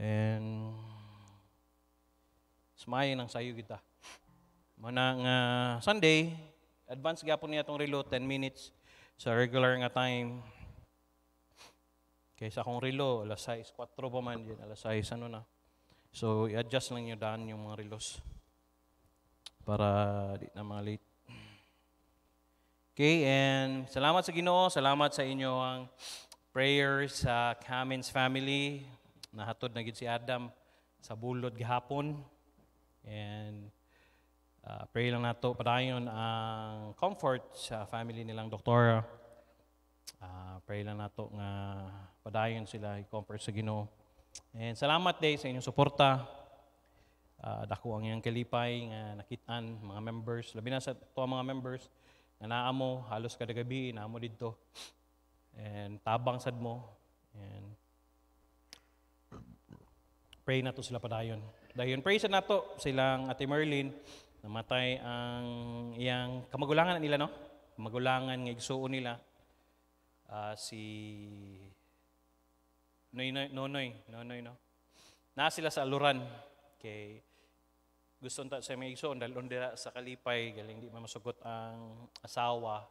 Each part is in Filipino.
And sumay nang sayo kita. Manang Sunday, advance gyapon niya tong relo 10 minutes sa regular nga time. Kaysa akong relo, alas 6, 4 pa man yun, alas 6, ano na. So, i-adjust lang nyo daan yung mga relos para di na mga late. Okay, and salamat sa Ginoo, salamat sa inyo ang prayers sa Cummins family. Nahatod na gid si Adam sa bulod gihapon. And pray lang nato padayon ang comfort sa family nilang doktora. Pray lang nato nga padayon sila i-comfort sa Ginoo. And salamat day sa inyong suporta. Dako ang iyang kalipay nga nakitaan mga members, labi na sa to mga members nga naa mo halos kada gabi naa mo didto. And tabang sad mo. And pray nato sila padayon. Dayon pray sa nato silang Ate Merlin namatay ang iyang kamagulangan nila, no? Kamagulangan nga igsuon nila. Si Nonoy, no? Na sila sa aluran kay gusto ta sa may igsoon dahil ondira sa kalipay galing di masugot ang asawa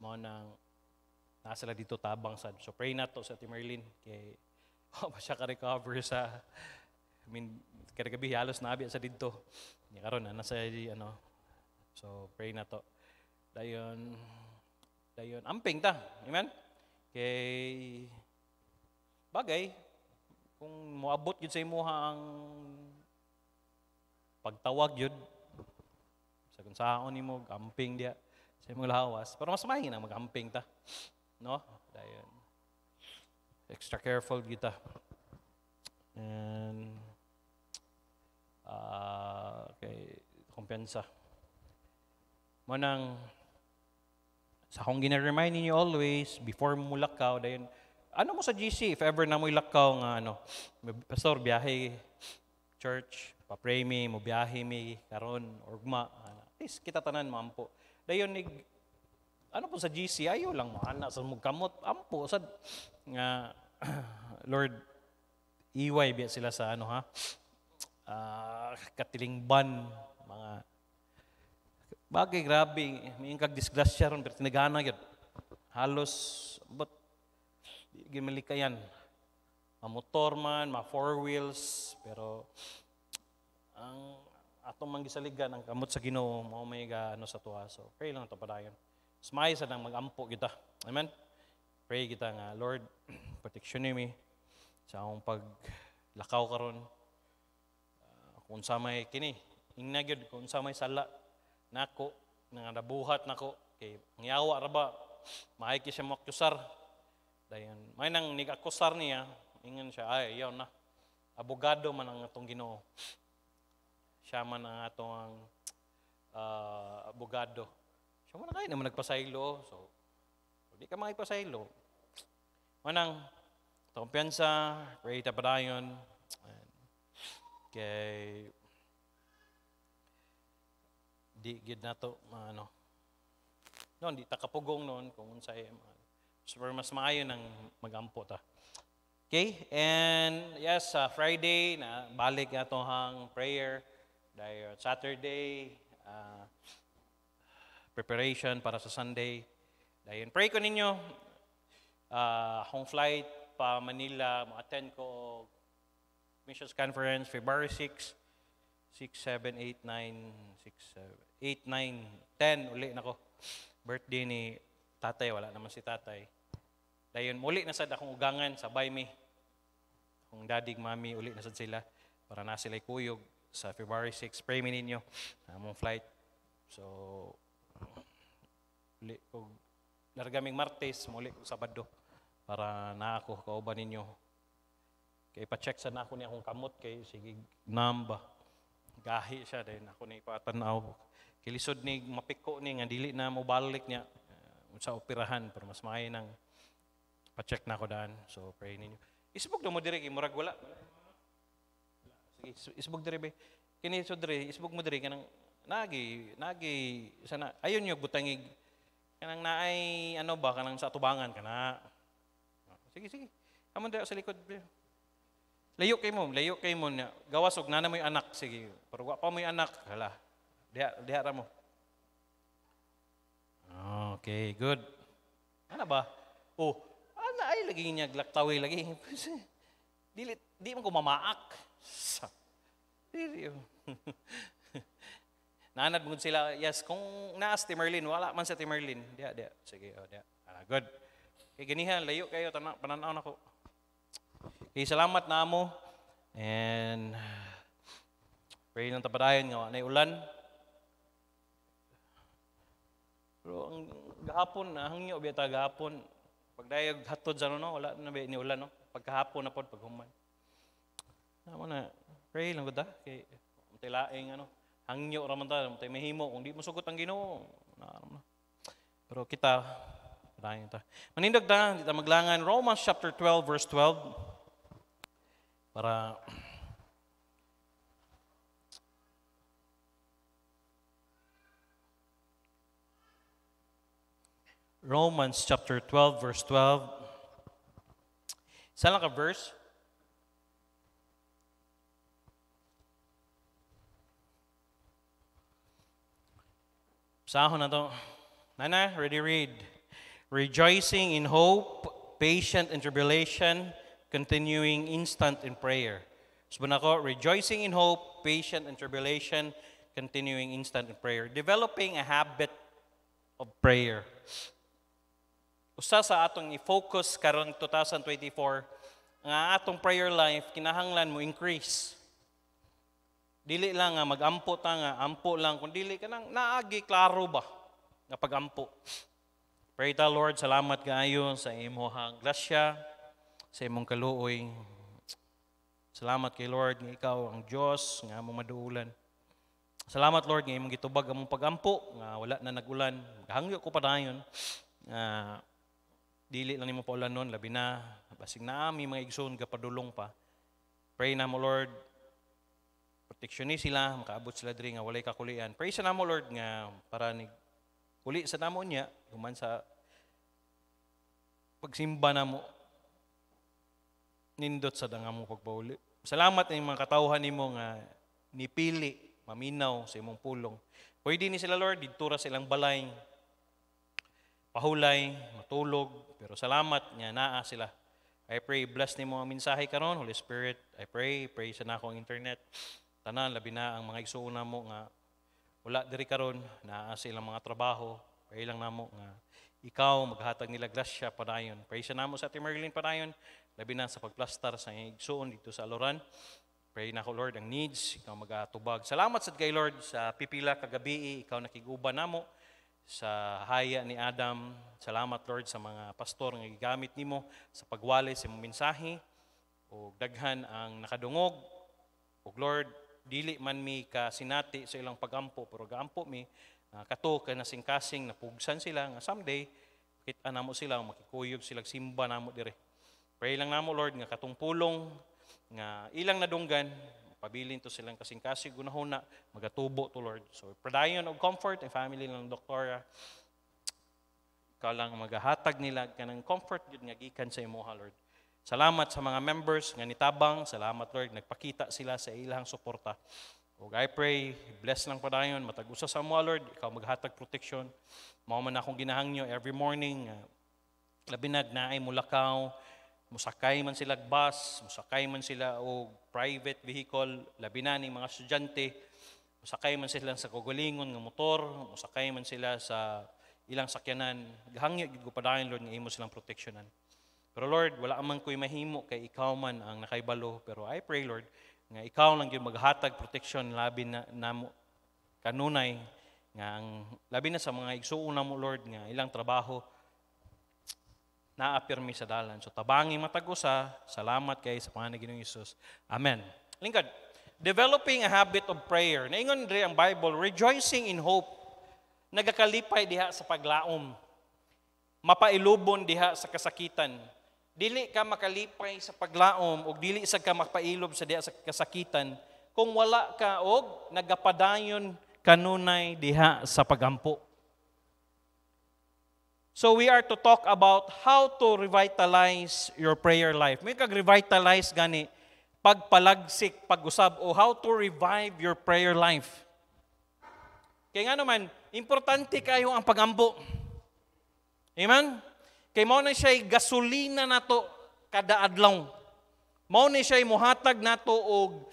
mo nang nasa sila dito tabang sad. So pray nato sa Ate Merlin kay pa siya ka-recover sa kada gabi halos nabi sa didto. Ni karon nasa ano. So pray nato. Dayon amping ta. Amen. Kay bagay kung moabot gyud sa imuha ang pagtawag yun, sa kung saan nimo gamping dia sa imong lawas, pero mas mahi na magamping ta, no? Dayon extra careful kita. And kay kumpiyansa manang sa akong gina-remind ninyo always before mo lakaw, dayon ano mo sa GC if ever na mo ilakaw nga ano, pastor biyahe church, pa-pray mi, mo biyahe mi karon orgma, at least kita tanan mampo. Dayon ano po sa GC ayo lang mo ana sa mugkamot ampo sad nga Lord iway biya sila sa ano ha. Katilingban mga bagay grabe may kag disgrasya ron pero tinagana gyud. Halos but di malikayan. Motor man, four wheels, pero ang atong manggisaligan ang kamot sa Ginoo mao may ano sa tuwa. So pray lang to padayon. Smile sa nang magampo kita. Amen. Pray kita nga Lord, protection mi sa akong paglakaw karon. Kung sa may kini, ingna gyud kung sa may sala nako nga nabuhat nako kay ang yawa ra ba maay ki siya makusar. Dayon may nang nigakusar niya ingon siya, ay, yaw na. Abogado man ang atong Ginoo. Siya man ang atong abogado. Siya man kayo naman nagpasaylo. So, hindi ka makipasaylo. Manang, kumpiyansa, pray ta padayon. Kay, di gid na to, ano. Noon, di ta kapugong noon, kung unsay, super mas maayo ng magampo ta. Okay, and yes, Friday na balik ato hang prayer. Dahil Saturday preparation para sa Sunday. Dahil pray ko ninyo akong flight pa Manila, ma-attend ko missions conference February 6, 6, 7, 8, 9, 6, 7, 8, 9, 10 uli nako. Birthday ni tatay, wala naman si tatay. Dayon muli na sad akong ugangan sabay mi. Kung dadig mami uli na sad sila para na sila kuyog sa February 6. Pray mi ninyo among flight. So uli ko largaming Martes muli ko Sabado para na ako kauban ninyo. Kay pa-check sad na ako ni akong kamot kay sige namba. Gahi siya dayon ako ni patanaw. Kilisod ni mapiko ni nga dili na mo balik niya sa operahan pero mas maayo nang pa-check na ako daan. So, pray ninyo. Isbog na mo dire, kay murag wala. Sige, isbog dire be. Kini so dire, isbog mo dire kanang nagi sana ayon yo butangig kanang naay ano ba kanang sa tubangan kana. Sige. Amon dire sa likod. Layo kay mo na gawas og nana mo yung anak, sige. Pero wa pa mo yung anak, hala. Diha ra mo. Okay, good. Ano ba? Oh, ana ay lagi niya glaktaway lagi. Di man ko mamaak. Dili. Nanad mo sila, yes, kung naas Timerlin, wala man sa Timerlin. Diya. Sige, diya. Good. Kay ganihan, layo kayo, pananaw na ko. Okay, salamat na mo. And pray ng tapadayon nga na ulan. Pero ang gahapon, hangyo biya ta gahapon. Pagdayog hatod sa no, wala na ni ulan no. Pagkahapon na pod paghuman. Namo na pray lang gud ta kay tilaing hangyo ra man ta, tay mahimo kung di mo sugot ang Ginoo. Pero kita dayon ta. Manindog ta, di ta maglangan Romans chapter 12 verse 12 para Romans chapter 12 verse 12. Isa lang ka verse. Sahon na to. Nana, ready read. Rejoicing in hope, patient in tribulation, continuing instant in prayer. Sabi na ko, rejoicing in hope, patient in tribulation, continuing instant in prayer. Developing a habit of prayer. Usa sa atong i-focus karon 2024, nga atong prayer life, kinahanglan mo increase. Dili lang nga magampo ta nga ampo lang kun dili ka nang naagi klaro ba nga pagampo. Pray ta Lord, salamat kaayo sa imong grasya, sa imong kaluoy. Salamat kay Lord nga ikaw ang Dios nga among maduulan. Salamat Lord nga imong gitubag among pagampo nga wala na nagulan. Hangyo ko padayon nga dili lang nimo paulanon labi na basig na ami mga igsoon gapadulong pa. Pray na mo Lord, proteksyon ni sila, makaabot sila diri nga walay kakulian. Pray sa namo Lord nga para ni uli sa namo niya, human sa pagsimba namo nindot sa dangamo pagpauli. Salamat ng mga katawhan nimo nga nipili, maminaw sa imong pulong. Pwede ni sila Lord didto ra sa ilang balay, pahulay, matulog, pero salamat nga naa sila. I pray bless nimo ang mensahe karon, Holy Spirit. I pray sa nako ang internet. Tanan labi na ang mga igsuon namo nga wala diri karon naa sa ilang mga trabaho. Pray lang namo nga ikaw maghatag nila grasya padayon. Pray sa namo sa Timerlin padayon labi na sa pagplastar sa igsuon dito sa Aloran. Pray na ko Lord ang needs, ikaw magatubag. Salamat sad kay Lord sa pipila ka gabi, ikaw nakiguban namo sa haya ni Adam. Salamat Lord sa mga pastor nga gigamit nimo sa pagwali sa imong mensahe o daghan ang nakadungog. O Lord, dili man mi ka sinati sa ilang pagampo pero gaampo mi kato ka nasing-kasing napugsan sila nga someday kita namo sila makikuyog sila simba namo dire. Pray lang namo Lord nga katong pulong nga ilang nadunggan pabilin to silang kasing-kasing gunahon na magatubo to Lord. So padayon og comfort ang family ng Doktora. Ikaw lang magahatag nila kanang comfort gud nga gikan sa imo Lord. Salamat sa mga members nga nitabang. Salamat Lord, nagpakita sila sa ilang suporta. O I pray, bless lang padayon, matag-usa sa mo Lord, ikaw maghatag protection. Mao man akong ginahangyo every morning, labi naay mulakaw, musakay man sila bus, musakay man sila o private vehicle, labi na ning mga estudyante, musakay man sila sa kagalingon nga motor, musakay man sila sa ilang sakyanan. Gahangyo gid ko padayon Lord nga imo silang proteksyonan. Pero Lord, wala man ko'y mahimo kay ikaw man ang nakaibalo. Pero I pray Lord, nga ikaw lang yung maghatag protection labi na namo kanunay nga ang labi na sa mga igsuon namo Lord nga ilang trabaho naapirmi sa dalan. So tabangi matag-usa, salamat kay sa pangalan ni Ginoong Hesus. Amen. Lingkod, developing a habit of prayer. Naingon diri ang Bible, rejoicing in hope. Nagakalipay diha sa paglaom. Mapailubon diha sa kasakitan. Dili ka makalipay sa paglaom o dili sa ka mapailob sa diha sa kasakitan kung wala ka og nagapadayon kanunay diha sa pagampo. So we are to talk about how to revitalize your prayer life. May kag-revitalize gani pagpalagsik, pag-usab, o how to revive your prayer life. Kaya nga naman, importante kayo ang pagampo. Amen? Kaya mo na siya'y gasolina na to kada adlaw. Mo na siya'y muhatag na to og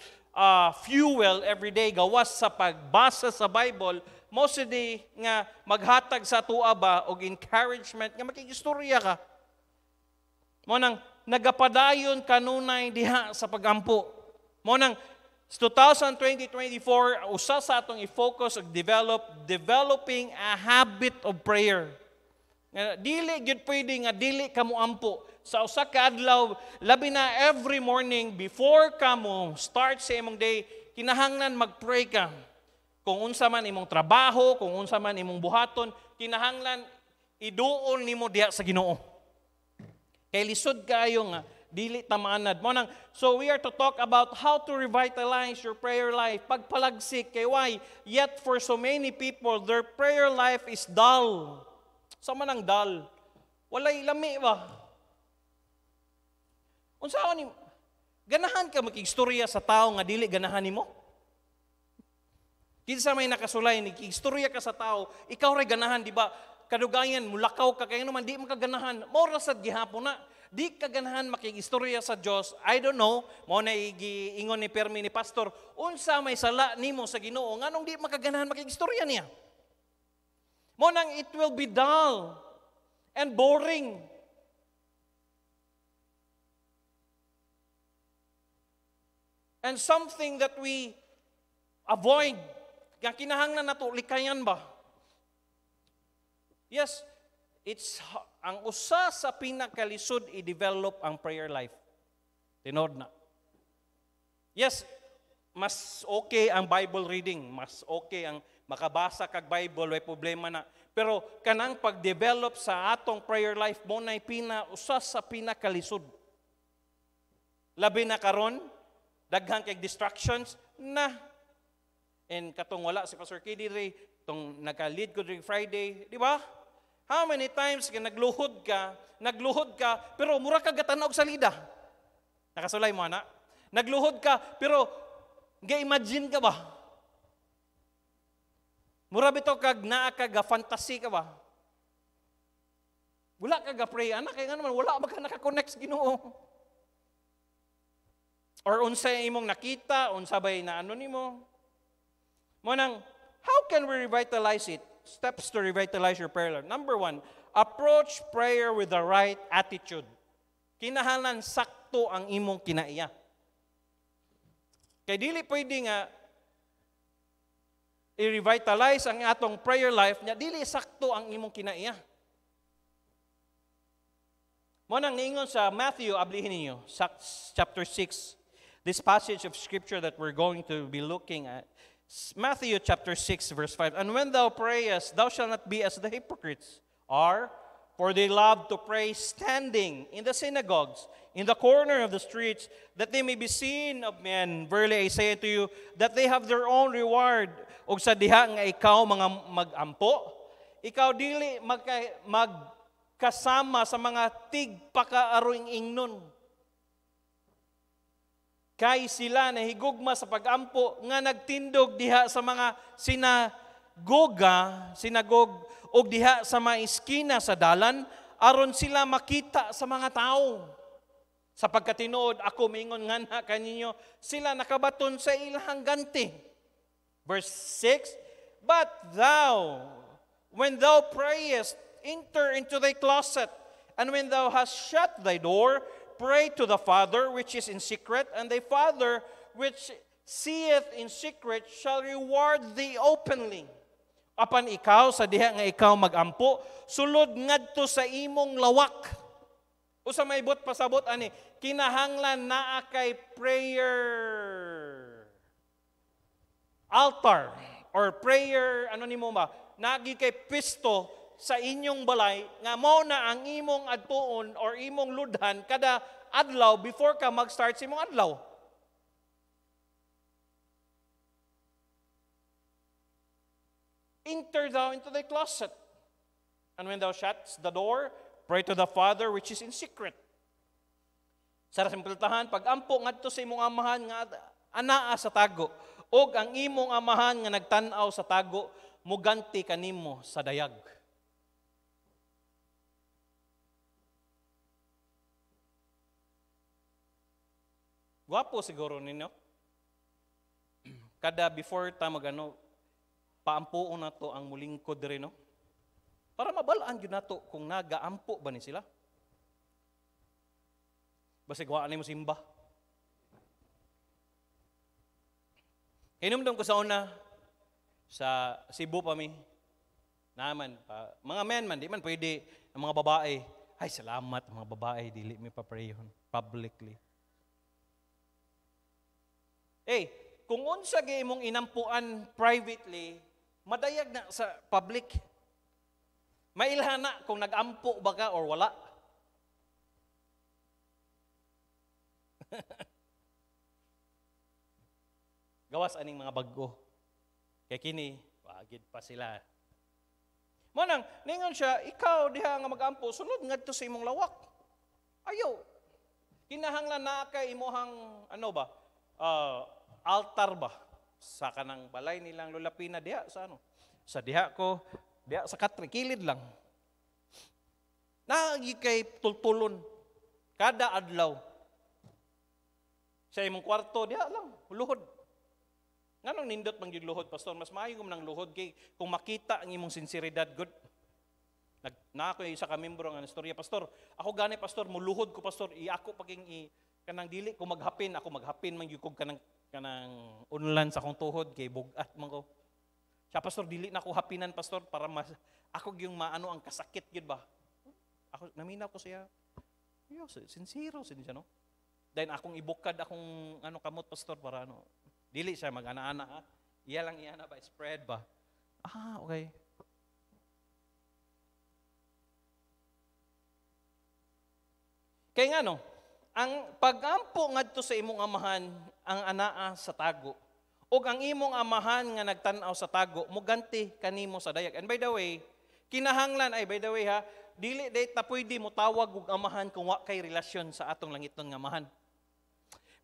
fuel every day, gawas sa pagbasa sa Bible, mo di nga maghatag sa tuwa ba og encouragement nga makigistorya ka. Mo nang nagapadayon kanunay diha sa pagampo. Mo nang 2024 usa sa atong i-focus og developing a habit of prayer. Dili gyud pwede nga dili ka mo ampo sa usa ka adlaw, labi na every morning before ka mo start sa imong day, kinahanglan mag-pray ka. Kung unsa man imong trabaho, kung unsa man imong buhaton, kinahanglan iduol nimo diha sa Ginoo. Kay lisod kayo nga dili tamanad mo nang. So we are to talk about how to revitalize your prayer life. Pagpalagsik kay why? Yet for so many people, their prayer life is dull. Sama nang dull. Walay lami ba? Unsaon ni ganahan ka makigstorya sa tao nga dili ganahan nimo? Kinsa may nakasulay ni kigstorya ka sa tao, ikaw ray ganahan, di ba? Kadugayan mulakaw ka kay naman di makaganahan. Mao ra sad gihapon na. Di ka ganahan makigistorya sa Dios. I don't know, mo na giingon ni Permi ni pastor, unsa may sala nimo sa Ginoo nganong di makaganahan makigistorya niya? Mo nang it will be dull and boring. And something that we avoid. Kaya kinahanglan nato likayan ba? Yes, it's ang usa sa pinakalisod i-develop ang prayer life. Tinod na. Yes, mas okay ang Bible reading, mas okay ang makabasa kag Bible, way problema na. Pero kanang pag-develop sa atong prayer life mo na usa sa pinakalisod. Labi na karon, daghan kay distractions na. And katong wala si Pastor Kiddy Ray, tong naka-lead ko during Friday, di ba? How many times ka nagluhod ka, pero mura ka gatanaw og salida. Nakasulay mo ana? Nagluhod ka, pero ga-imagine ka ba? Mura bitaw kag naa ka ga-fantasy ka ba? Wala ka ga-pray, anak, kaya nga naman, wala ba ka naka-connect sa Ginoo? Or unsa imong nakita, unsa bay na ano nimo? Mo nang, how can we revitalize it? Steps to revitalize your prayer life. Number 1, approach prayer with the right attitude. Kinahanglan sakto ang imong kinaiya. Kay dili pwede nga i-revitalize ang atong prayer life nya dili sakto ang imong kinaiya. Mo nang niingon sa Matthew, ablihin ninyo, chapter 6. This passage of scripture that we're going to be looking at, Matthew chapter 6 verse 5. And when thou prayest, thou shalt not be as the hypocrites are, for they love to pray standing in the synagogues, in the corner of the streets, that they may be seen of men. Verily I say unto you, that they have their own reward. Og sa diha nga ikaw mga mag-ampo, ikaw dili magkasama sa mga tigpakaaroing ingnon. Kay sila nahigugma sa pagampo nga nagtindog diha sa mga sinagog og diha sa mga iskina sa dalan aron sila makita sa mga tao. Sa pagkatinuod ako mingon nga na kaninyo sila nakabaton sa ilang ganti. Verse 6, but thou, when thou prayest, enter into thy closet, and when thou hast shut thy door, pray to the Father which is in secret, and thy Father which seeth in secret shall reward thee openly. Apan ikaw, sa diha nga ikaw magampo, sulod ngadto sa imong lawak. Usa may bot pasabot ani, kinahanglan naa kay prayer altar or prayer ano nimo ba? Nagi kay pisto sa inyong balay nga mao na ang imong adtuon or imong ludhan kada adlaw before ka mag-start sa imong adlaw. Enter thou into thy closet, and when thou shuts the door, pray to the Father which is in secret. Sa simpletahan, pag-ampo ngadto sa imong amahan nga anaa sa tago, ug ang imong amahan nga nagtan-aw sa tago, muganti kanimo sa dayag. Gwapo siguro ninyo. Kada before ta magano, paampuon na to ang mulingkod rin, no? Para mabalaan yun na to kung nagaampo ba ni sila. Basig waan mo simba. Hinumdum ko sa una, sa Cebu pa mi, naman, mga men man, di man pwede, ang mga babae, ay salamat, mga babae, dili mi pa-prayhon publicly. Kung unsa gyud imong inampuan privately, madayag na sa public. Mailhana kung nag-ampo ba ka or wala. Gawas aning mga baggo. Kaya kini, wagid pa sila. Manang, ningon siya, ikaw diha nga mag-ampo, sunod ngadto sa imong lawak. Ayaw. Kinahanglan na kay imuhang, altar ba? Sa kanang balay nilang lulapina diha sa ano? Sa diha ko, diha sa katri, kilid lang. Nagi kay tultulon. Kada adlaw. Sa imong kwarto, diha lang, luhod. Nganong nindot mang yung luhod, pastor? Mas maayo ko ng luhod kay kung makita ang imong sinseridad, good. Na ako yung isa ka membro ng istorya, pastor. Ako gani, pastor, muluhod ko, pastor. Ako paging kanang dili ko maghapin, ako maghapin man yung kanang unlan sa akong tuhod kay bugat man ko. Siya, pastor, dili na ako hapinan, pastor, para ako yung maano ang kasakit yun ba? Ako, naminaw ko siya. Sincero siya, no? Dahil akong ibukad, akong kamot, pastor, para dili siya mag-ana-ana, ha? Iya lang ba? Spread ba? Okay. Kaya ang pag-ampo ngadto sa imong amahan, ang anaa sa tago, ug ang imong amahan nga nagtan-aw sa tago, muganti kanimo sa dayag. And by the way, kinahanglan, dili day ta pwede mo tawag og amahan kung wa kay relasyon sa atong langiton nga amahan.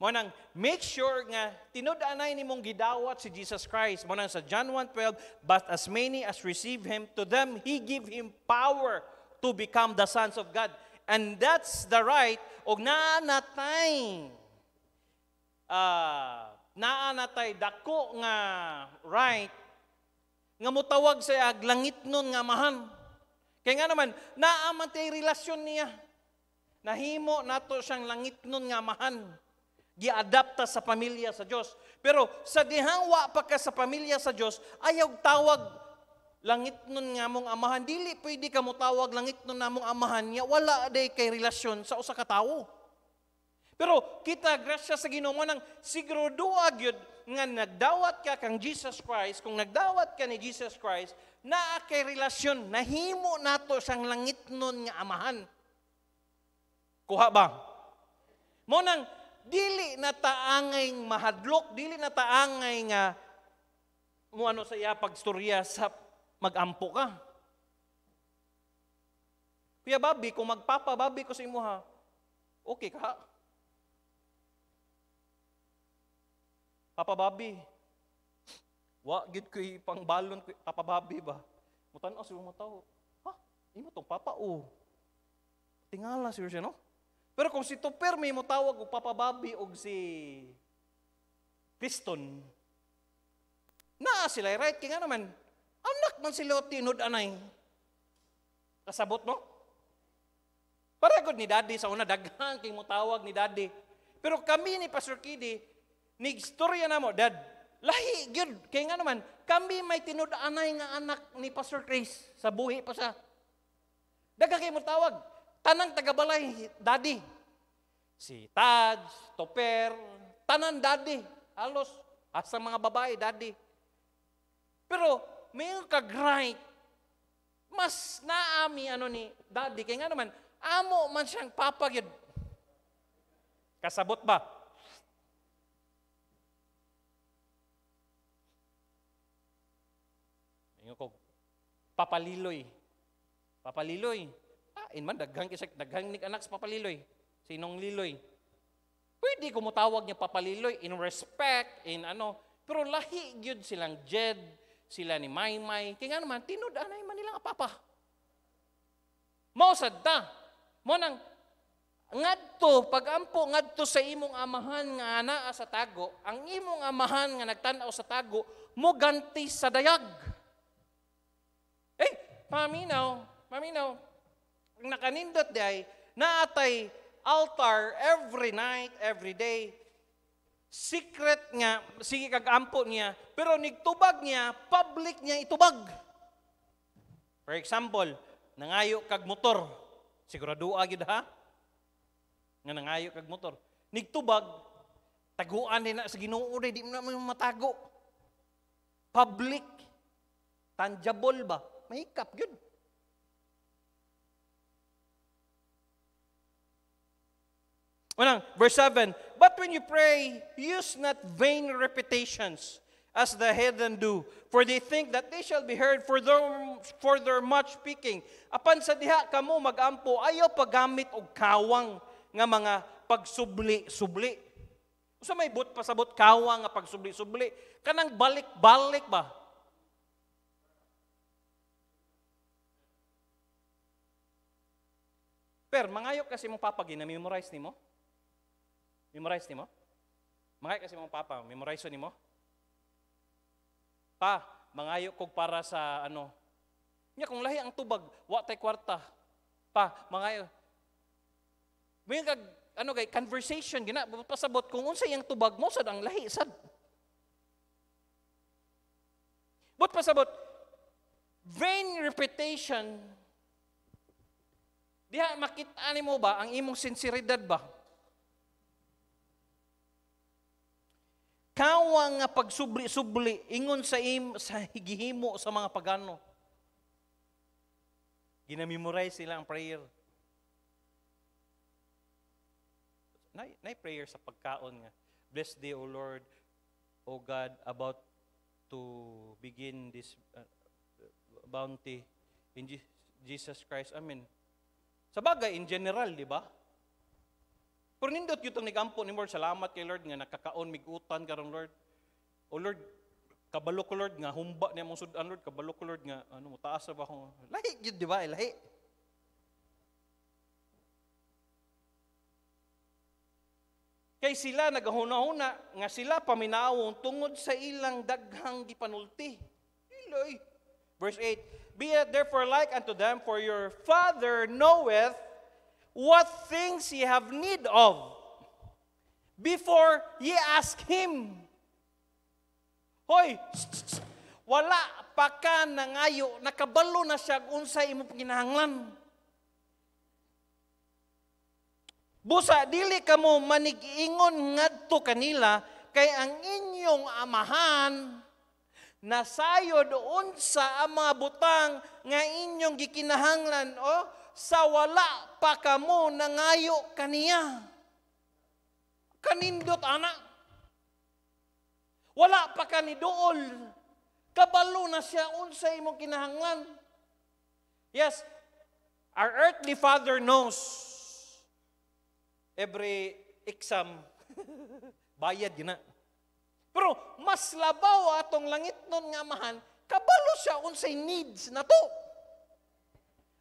Manang, make sure nga, tinud-anay nimong gidawat si Jesus Christ. Manang sa John 1:12, but as many as receive Him, to them He give Him power to become the sons of God. And that's the right, o naanatay dako nga right, nga mutawag sa aglangit nun nga mahan. Kaya nga naman, naamantay relasyon niya. Nahimo nato siyang langit nun nga mahan. Giadapta sa pamilya sa Diyos. Pero sa dihangwa pa ka sa pamilya sa Diyos, ayaw tawag langit nun nga mong amahan. Dili pwede ka mo tawag langit nun nga mong amahan niya. Wala day kay relasyon sa usa ka tawo. Pero kita, grasya sa Ginoo nang siguraduha gyud nga nagdawat ka kang Jesus Christ, kung nagdawat ka ni Jesus Christ, naa kay relasyon, nahimo nato siyang langit nun nga amahan. Kuha ba? Mo nang dili na taangay mahadlok, dili na taangay nga sa iya pagstorya sa mag-ampo ka. Kuya Bobby, kung magpapababi ko sa imo ha, okay ka ha? Papa Bobby, wa gid ko'y pangbalon ko, Papa Bobby ba? Mutan-aw siya mo tao. Ha? Imo tong papa o. Tingala siya, no? Pero kung si Tupper may mo tawag o Papa Bobby o si Piston, naa sila, right? Kaya nga naman, anak man sila tinod-anay. Kasabot, no? Paragod ni Daddy sa una, daghang king mo tawag ni Daddy. Pero kami ni Pastor Kiddy, ni-istorya na mo, Dad, lahi, good. Kaya nga naman, kami may tinod-anay nga anak ni Pastor Chris, sa buhi pa siya. Daghang king mo tawag. Tanang tagabalay, Daddy. Si Taj, Topper, tanan Daddy. Halos, asa mga babae, Daddy. Pero, may kag-right, mas naami ni Daddy. Kaya nga naman, amo man siyang papagid. Kasabot ba? Ngayon ko, papaliloy. Papaliloy. Inman, daghang ni anak sa papaliloy. Sinong liloy? Pwede ko mutawag niya papaliloy in respect, in ano. Pero lahi gyud silang Jed, sila ni Maymay. Kaya nga naman, tinud-anay man nila nga papa. Mausad ta. Mo nang ngadto, pagampo ngadto sa imong amahan nga anaa sa tago, ang imong amahan nga nagtan-aw sa tago, mo ganti sa dayag. Paminaw. Ang nakanindot day, naatay altar every night, every day. Secret nga, sige kag-ampo niya, pero nigtubag niya, public niya itubag. For example, nangayo kag motor. Sigurado agad ha? Nga nangayo kag motor. Nigtubag, taguan din na sa Ginoo di mo na matago. Public. Tangible ba? Mahikap yun. Verse 7, but when you pray, use not vain repetitions as the heathen do, for they think that they shall be heard for their much speaking. Apan sa diha kamo magampo, ayaw paggamit og kawang nga mga pagsubli-subli. Usa may pasabot kawang nga pagsubli-subli, kanang balik-balik ba? Per, mangayok kasi mong papagi na memorize nimo? Memorize nimo? Mangayok kasi mong papa, memorize nimo? Pa, mangayok kog para sa ano. Nya kung lahi ang tubag, wa tay kwarta. Pa, mangayok. May kag ano kay conversation gina pasabot kung unsay ang tubag mo sad ang lahi sad. But pasabot vain repetition. Diha makita nimo ba ang imong sinseridad ba? Kawang nga pagsubli-subli ingon sa higihimo sa mga pagano. Ginamemorize sila ang prayer. Nay prayer sa pagkaon nga. Bless thee, O Lord, O God, about to begin this bounty in Jesus Christ. Amen. Sa bagay, in general, di ba? Pero nindot yung nigampo ni Lord, salamat kay Lord nga nakakaon, migutan karong Lord. O Lord, kabalo ko Lord nga, humba niya mong sudan Lord, kabalo ko Lord nga, ano, mataas na ba akong, lahi yun, di ba? Lahi. Kay sila nagahuna-huna, nga sila paminawon tungod sa ilang daghang gipanulti. Iloy. Verse 8, be it therefore like unto them, for your Father knoweth what things ye have need of before ye ask Him. Hoy, wala pa ka nangayo, nakabalo na siya unsay imo ginahanglan. Busa, dili ka mo manig-ingon ngadto kanila, kay ang inyong amahan, nasayo doon sa mga butang nga inyong gikinahanglan, sa wala pa kamo nangayo kaniya. Kanindot, anak. Wala pa ka ni dool. Kabalo na siya unsay imong kinahanglan. Yes, our earthly Father knows. Every exam, bayad yun na. Pero mas labaw atong langit nun nga amahan, kabalo siya unsay needs na to.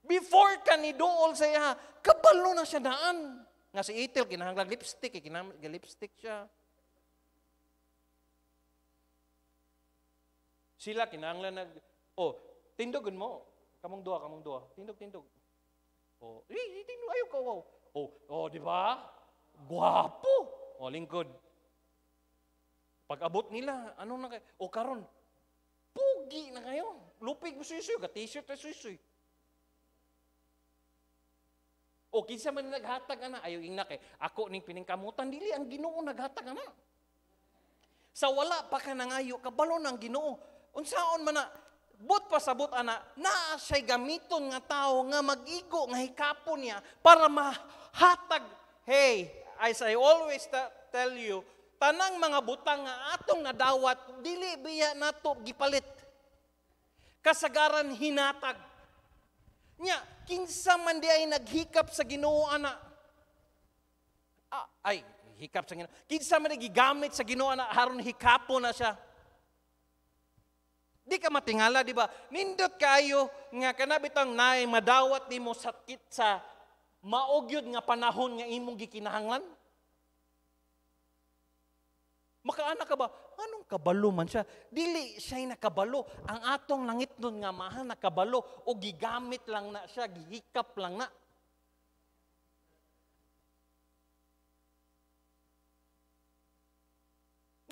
Before ka ni dool sa iya, kabalo na siya daan. Nga si Ethel, kinahanglang lipstick, kinahanglang lipstick siya. Sila, kinahanglan tindogon mo. Kamong duha. Tindog. Tindog, ayaw ka, wow. Di ba? Guwapo. Lingkod. Pag-abot nila, ano na kayo? Karon, pugi na kayo. Lupig mo suy-suy, ka-t-shirt na suy-suy. Kinsa man naghatag ana, ayaw ingnak ako ning piningkamutan, dili ang Ginoo naghatag ana. Sa wala pa ka nangayo, kabalo ng Ginoo. Unsaon man na, but pasabot ana, naa siya'y gamiton nga tao nga mag-igo, nga hikapon niya, para mahatag. Hey, as I always tell you, tanang mga butang nga atong nadawat, dili biya nato gipalit. Kasagaran hinatag. Nya, kinsa man di ay naghikap sa Ginoo ana. hikap sa Ginoo. Kinsa man gigamit sa Ginoo na aron hikapo na siya. Di ka matingala, di ba? Nindot kayo nga kanabitang naay madawat nimo sakit sa maugyod nga panahon nga imong gikinahanglan. Makaana ka ba? Anong kabalo man siya? Dili siya'y nakabalo. Ang atong langit nun nga mahal nakabalo o gigamit lang na siya, gihikap lang na.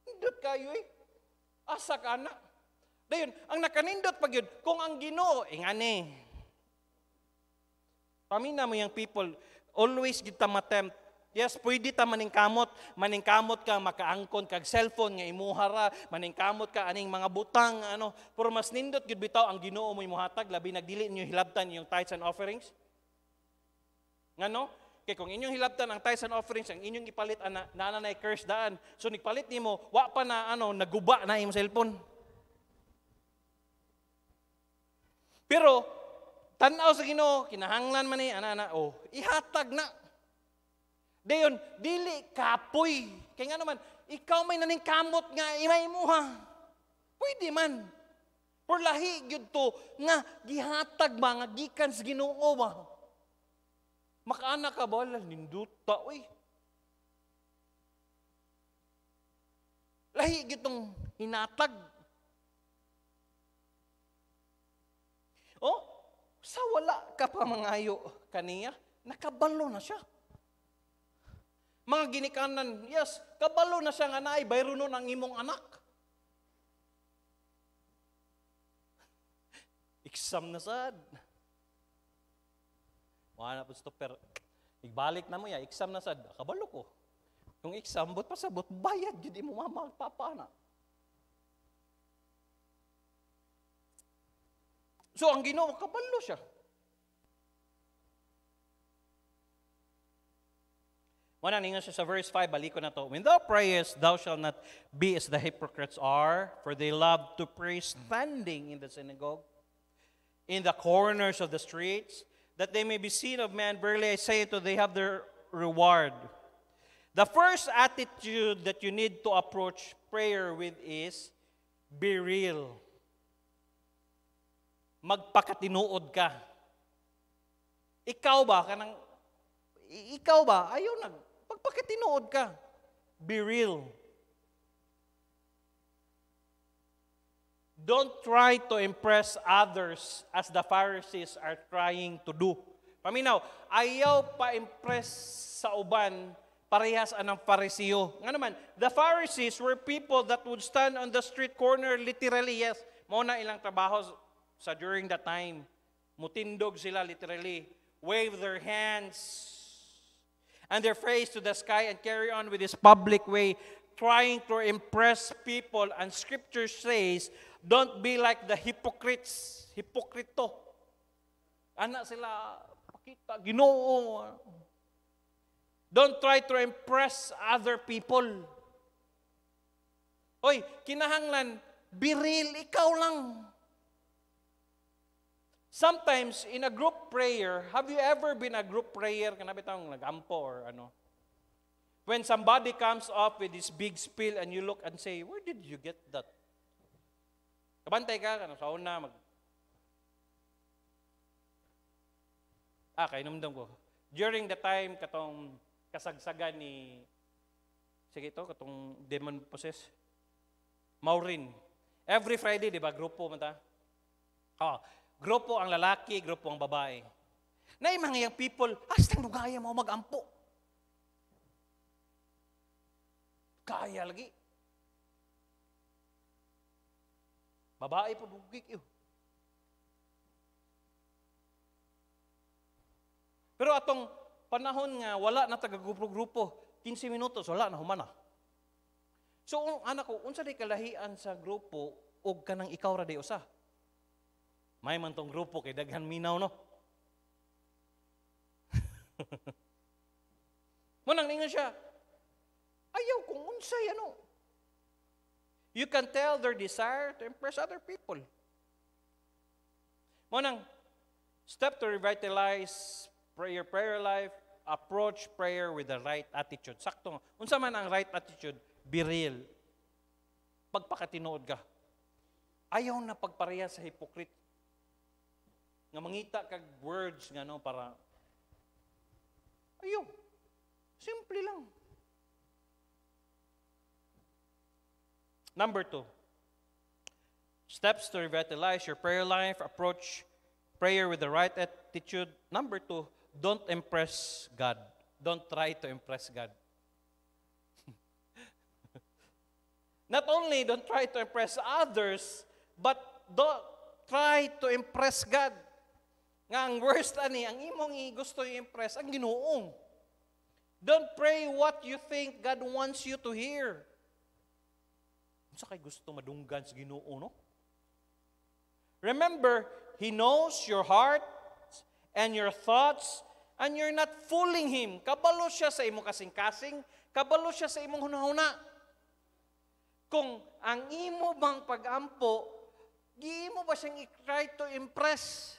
Nindot kayo asa ka na. Dayon, ang nakanindot pag yun, kung ang Ginoo, ngani. Pamina mo yung people, always kita matempt. Yes, pwede ta maningkamot ka, makaangkon kag cellphone nga imuhara, maningkamot ka aning mga butang, ano, pero mas nindot gid bitaw ang Ginoo mo imuhatag, labi nagdili ninyo hilabtan yung tithes and offerings. Ngano? Kay kung inyong hilabtan ang tithes and offerings, ang inyong ipalit ana nanay curse daan. So nigpalit nimo, wa pa na naguba na imong cellphone. Pero, tanaw sa Ginoo, kinahanglan man ni, ana, ihatag na. Dayon, dili kapoy. Kaya nga naman, ikaw may naningkamot nga, imay mo ha. Pwede man. Pero lahi yun to, nga, gihatag ba, nga gikan sa Ginoo ba. Makaana ka ba, ninduta, uy. Lahi yun tong hinatag. Oh, sa wala ka pa mangayo kaniya, nakabalo na siya. Mga ginikanan, yes, kabalo na siya nga naay, bayro nun ang imong anak. Exam na sad. Wala po stopper. Igbalik na mo ya, exam na sad. Kabalo ko. Yung exam, bot pasabot, bayad, hindi mo mamagpapana. So, ang Ginoo, kabalo siya. Muna, ningon siya sa verse 5, balik ko na to. When thou prayest, thou shalt not be as the hypocrites are, for they love to pray standing in the synagogue, in the corners of the streets, that they may be seen of men. Verily I say to they have their reward. The first attitude that you need to approach prayer with is, be real. Magpakatinuod ka. Ikaw ba, ayaw magpakatinuod ka. Be real. Don't try to impress others as the Pharisees are trying to do. Paminaw, ayaw pa-impress sa uban parehas anang Pariseo. Nga naman, the Pharisees were people that would stand on the street corner literally, yes, muna ilang trabaho sa during that time. Mutindog sila literally. Wave their hands and their face to the sky and carry on with this public way, trying to impress people. And Scripture says, don't be like the hypocrites. Hipokrito. Anak sila, pakita, Ginoo. Don't try to impress other people. Oy, kinahanglan, be real, ikaw lang. Sometimes, in a group prayer, have you ever been a group prayer? Kanabi tayong nag-ampo or ano? When somebody comes up with this big spiel and you look and say, where did you get that? Kabantay ka, sa una, kainumdum ko. During the time, katong kasagsagan ni, sige ito, katong demon possessed, Maureen. Every Friday, di ba, grupo man ta? Grupo ang lalaki, grupo ang babae. Na yung mga young people, hastang lugaya mo mag-ampo. Kaya lagi. Babae po dugik yun. Pero atong panahon nga, wala na taga-grupo-grupo, 15 minutos, wala na, humana. So, anak ko, unsa di kalahian sa grupo, og kanang ikaw ra di usa. May man tong grupo kay daghan minaw no. Munang ningon siya. Ayaw kung unsay ano. You can tell their desire to impress other people. Munang step to revitalize your prayer life. approach prayer with the right attitude. Sakto. Unsa man ang right attitude? Be real. Pagpakatinuod ka. Ayaw na pagpareha sa hypocrite. Nga mangita kag words nga no para ayaw. Simple lang. Number 2. Steps to revitalize your prayer life. Approach prayer with the right attitude. Number 2, don't impress God. Don't try to impress God. Not only don't try to impress others, but don't try to impress God. Nga ang worst ani, ang imong gusto i-impress, ang Ginoong. Don't pray what you think God wants you to hear. Sa kay gusto madunggan sa Ginoo, no? Remember, He knows your heart and your thoughts, and you're not fooling Him. Kabalo siya sa imong kasing-kasing, kabalo siya sa imong hunahuna. Kung ang imo bang pag-ampo, giimo ba siyang i-try to impress?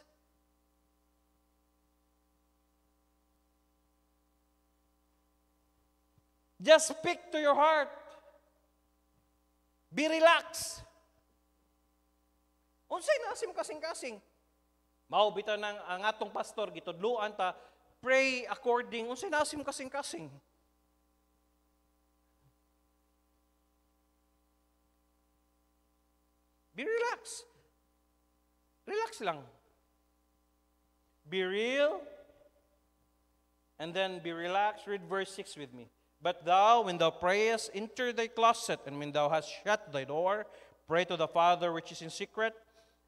Just speak to your heart. Be relaxed. Unsay nasim kasing-kasing. Mao bitaw nang ang atong pastor gitudloan ta pray according unsay nasim kasing-kasing. Be relaxed. Relax lang. Be real. And then be relaxed. Read verse 6 with me. But thou, when thou prayest, enter thy closet, and when thou hast shut thy door, pray to the Father which is in secret,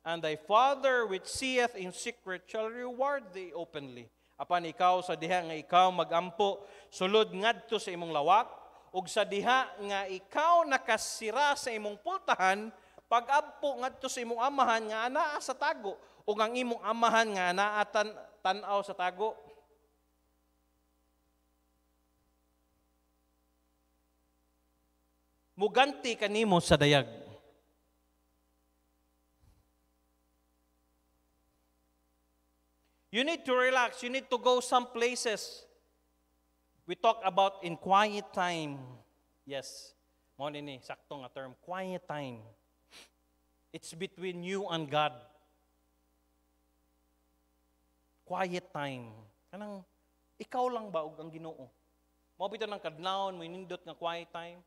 and thy Father which seeth in secret shall reward thee openly. Apan ikaw sa diha nga ikaw magampo, sulod ngadto sa imong lawak, ug sa diha nga ikaw nakasira sa imong pultahan, pag-ampo ngadto sa imong amahan nga anaa sa tago, ug ang imong amahan nga anaa tan-aw sa tago. Muganti kanimo sa dayag. You need to relax. You need to go some places. We talk about in quiet time. Yes. Mo ni sakto nga term, quiet time. It's between you and God. Quiet time. Kanang ikaw lang ba ug ang Ginoo? Mo bitaw nang kadlawon mo nindot nga quiet time.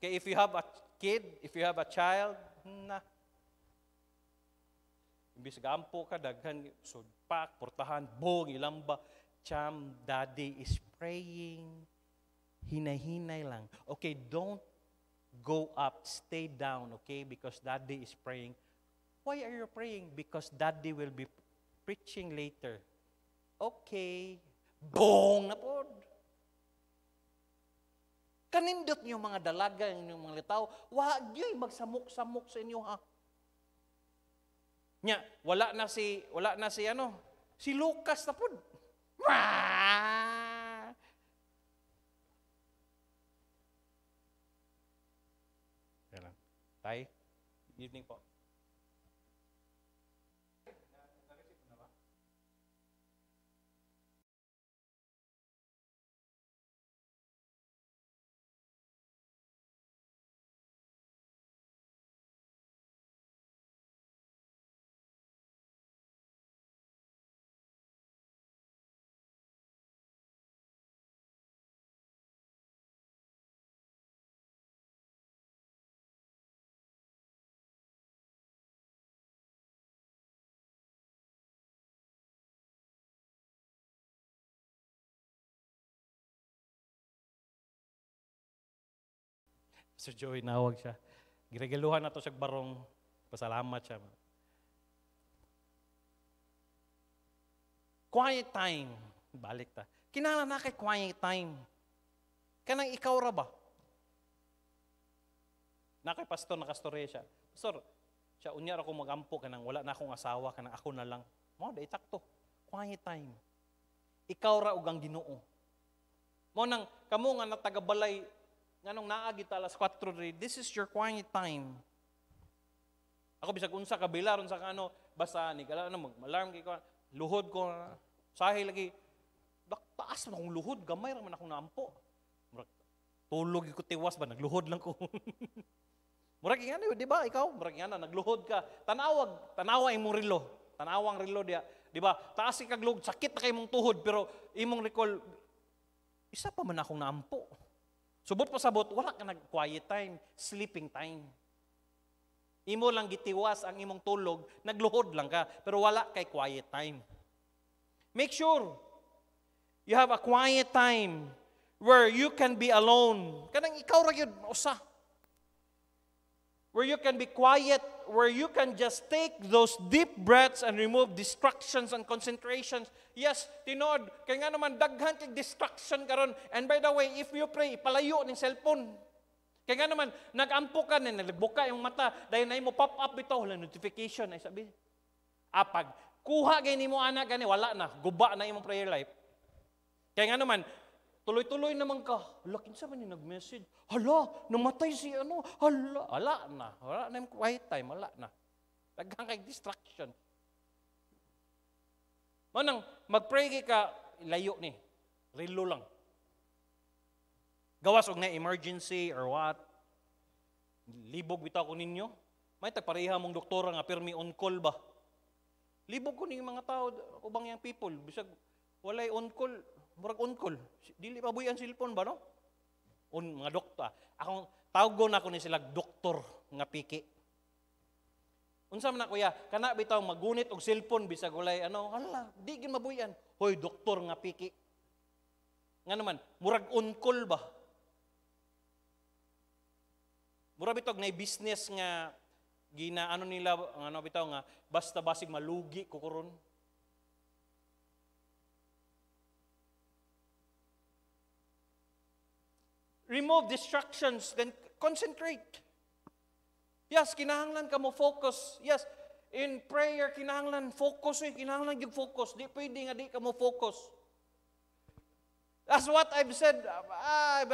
Okay, if you have a kid, if you have a child, imbis gampo ka, daghan, sudpak, portahan, bong, ilamba, cham, daddy is praying, hinay-hinay lang. Okay, don't go up, stay down, okay, because daddy is praying. Why are you praying? Because daddy will be preaching later. Okay, bong na po. Kanindot niyo mga dalaga, inyong mga litaw, wag niyo magsamok-samok sa inyo ha. Nya, wala na si si Lucas na pud. Tay, evening po. Sir Joey, nawag siya. Giregaluhan na to siya barong. Pasalamat siya. Quiet time. Balik ta. Kinala na kay quiet time. Kanang ikaw ra ba? Nakay pastor, nakastorya siya. Pastor, siya unyar ako magampo kanang wala na akong asawa, kanang ako na lang. Mo, da itakto. Quiet time. Ikaw ra ug ang Ginoo. Mo nang kamo nga natagabalay nganong naagi ta alas 4:00, this is your quiet time. Ako bisag unsa ka bilar unsa ka basta ni kala alarm kay ko luhod ko sahi lagi Taas na akong luhod, gamay raman akong naampo. Murag, tulog ko tiwas ba, nagluhod lang ko. Murag ingana, di ba, ikaw? Murag ingana, nagluhod ka. Tanawa imong relo. Tanawang relo diya. Di ba? Taas ikag luhod, sakit na kay mong tuhod, pero imong recall, isa pa man akong naampo. Subot pa sabot, wala ka nag-quiet time, sleeping time. Imo lang gitiwas ang imong tulog, nagluhod lang ka, pero wala kay quiet time. Make sure you have a quiet time where you can be alone. Kanang ikaw ra gyud usa. Where you can be quiet, where you can just take those deep breaths and remove distractions and concentrations. Yes, tinod, kaya nga naman daghan kay distraction karon. And by the way, if you pray, palayo ning cellphone. Kaya nga naman, nag-ampo ka na, nagbuka yung mata, dahil na mo pop up bitaw, wala notification, ay sabi. Apag, kuha gani mo anak gani, wala na, guba na imong prayer life. Kaya nga naman, tuloy-tuloy naman ka. Hala, kinsa man yung nag-message? Hala, namatay si ano? Hala, wala na yung quiet time, wala na. Daghang kay distraction. Manang, mag-pray ka, layo ni. Relo lang. Gawas og na emergency or what. Libog bitaw ko ninyo. May tagpareha mong doktora nga permi on call ba? Libog ko ning mga tao, ubang yang people, bisag walay on call. Murag on-call. Dili pa buyan cellphone ba, no? Mga doktor. Akong tawgon ako ni sila doktor nga piki. Unsa man na kuya, kana bitaw magunit og cellphone bisag walay ano, hala, di gid mabuyan. Hoy, doktor nga piki. Nga naman, murag on-call ba? Murag bitog na business nga gina ano nila, ano bitaw nga basta basig malugi ko karon. Remove distractions, then concentrate. Yes, kinahanglan ka mo focus. Yes, in prayer, kinahanglan focus. Kinahanglan yung focus. Di pwede nga di ka mo focus. That's what I've said.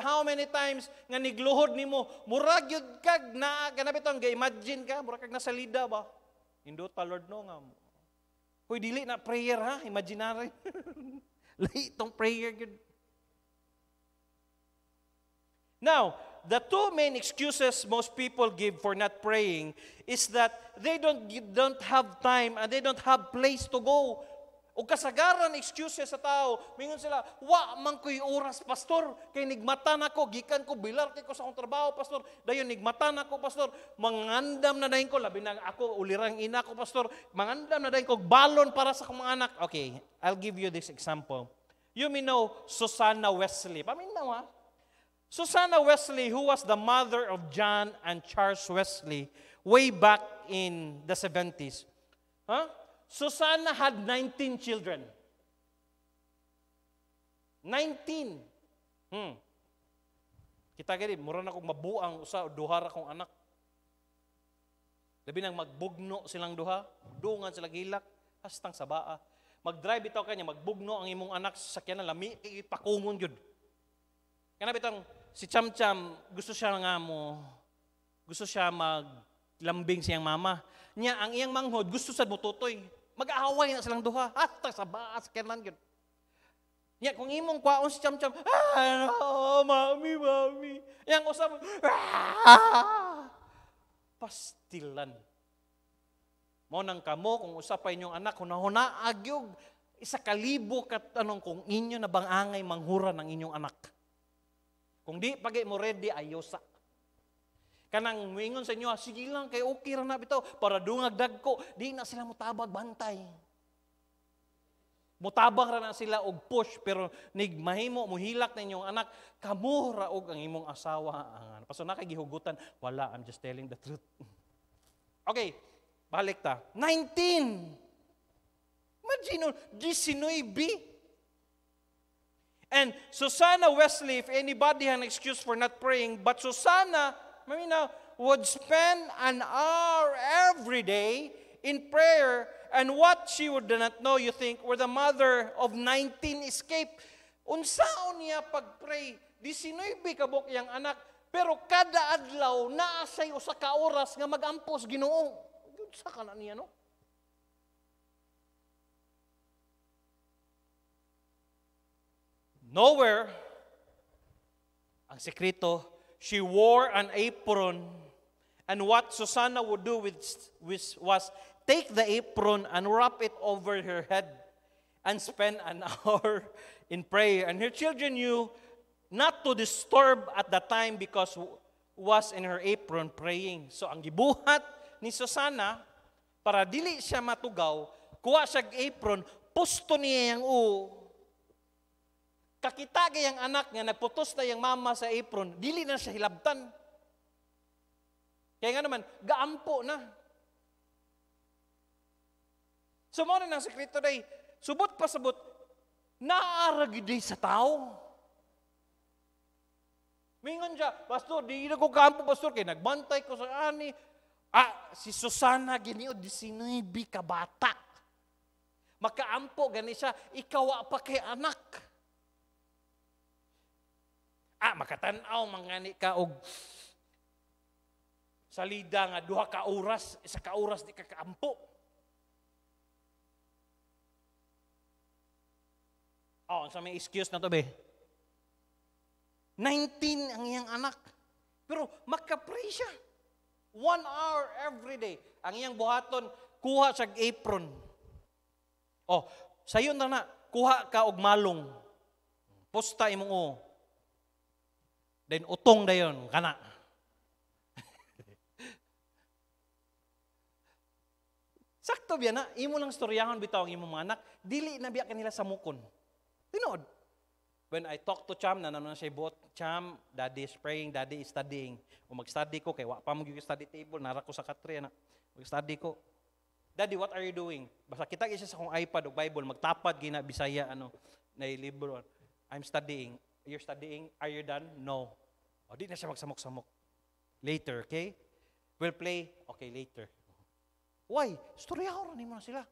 How many times nga nigluhod ni mo, murag yun kag na, kanabitong, imagine ka, murag kag nasa lida ba? Induta, Lord, no nga. Hoy, dili na prayer ha, imaginary. Lahi itong prayer yun. Now, the two main excuses most people give for not praying is that they don't have time and they don't have place to go. O kasagaran excuses sa tao, mingon sila, wa man ko'y oras, pastor, kay nigmatan ako, gikan ko, bilar kay ko sa akong trabaho, pastor, dayon nigmatan ako, pastor, mangandam na dahin ko, labi na ako, ulirang ina ko, pastor, mangandam na dahin ko, balon para sa akong mga anak. Okay, I'll give you this example. You may know Susanna Wesley. Paminaw ha? Susanna Wesley, who was the mother of John and Charles Wesley, way back in the 70s. Huh? Susanna had 19 children. 19. Kita gani, mura na kong mabuang usa, duha ra kong anak. Labi nang magbugno silang duha, dungan sila gilak, hastang sa baa. Mag-drive itaw kanya, magbugno ang imong anak sa sakyanan, lami, ipakungon yun. Kana bitang, si Cham-Cham, gusto siya maglambing siyang mama. Nya, ang iyang manghod, gusto sa mututoy. Mag-aaway na silang duha. Hasta sa baas, kailan yun. Nya, kung imong kwaon si Cham-Cham, mami. Yang usap, pastilan. Mo nang kamo, kung usapay inyong anak, hunahuna, agyog, 1,000 kat anong kung inyo na bang angay manghura ng inyong anak. Kung di pagay mo ready, ayosa. Kanang mingon sa inyo, sige lang, kay okay ra na bitaw, para dungag dagko, di na sila mutabag bantay. Mutabang ra na sila og push, pero nigmahimo, muhilak na inyong anak, kamo ra og ang imong asawa. Paso na kay gihugutan, wala, I'm just telling the truth. Okay, balik ta. 19! Imagine, 19. And Susanna Wesley, if anybody had an excuse for not praying, but Susanna, would spend an hour every day in prayer, and what she would not know, you think, were the mother of 19 escaped. Unsaon niya pag-pray? 19 kabuk yang anak, pero kada adlaw, naasay usa ka oras nga magampos Ginoo. Unsa ka na niya, no? Nowhere, ang sekreto, she wore an apron, and what Susanna would do was take the apron and wrap it over her head and spend an hour in prayer. And her children knew not to disturb at the time because was in her apron praying. So ang gibuhat ni Susanna, para dili siya matugaw, kuha siya apron, pusto niya yung kakita kayang anak nga, nagputos na yung mama sa apron, dili na siya hilabtan. Kaya nga naman, gaampo na. So mo na ng sekreto day, subot pa sabot, naaragid day sa tao. Mingon siya, Pastor, di na ko kaampo, Pastor, kaya nagbantay ko sa ani. Si Susana, giniod, 19 ka bata. Makaampo, gani siya, ikaw pa kay anak. Makatanaw, mangani ka, og salida nga, 2 ka oras, 1 ka oras, di ka kaampo. Sa may excuse na to, be. 19 ang iyang anak. Pero makapray siya. 1 hour every day. Ang iyang buhaton, kuha siya apron. Sayon na, kuha ka og malong. Pusta imong then utong dayon, kana. Sakto biya na, imo lang storyahon bitaw ang imong mga anak, dili na biya kanila sa mukon. Tinood. When I talk to Cham, nanon siya buot, Cham, Daddy is praying, Daddy is studying. O mag-study ko, kay wa pa mo study table, nara ko sa katre na. Mag-study ko. Daddy, what are you doing? Basta kita siya sa kong iPad o Bible, magtapad gina Bisaya, na libro. I'm studying. You're studying? Are you done? No. Di na siya magsamok-samok. Later, okay? We'll play. Okay, later. Why? Storyahan rin mo na sila.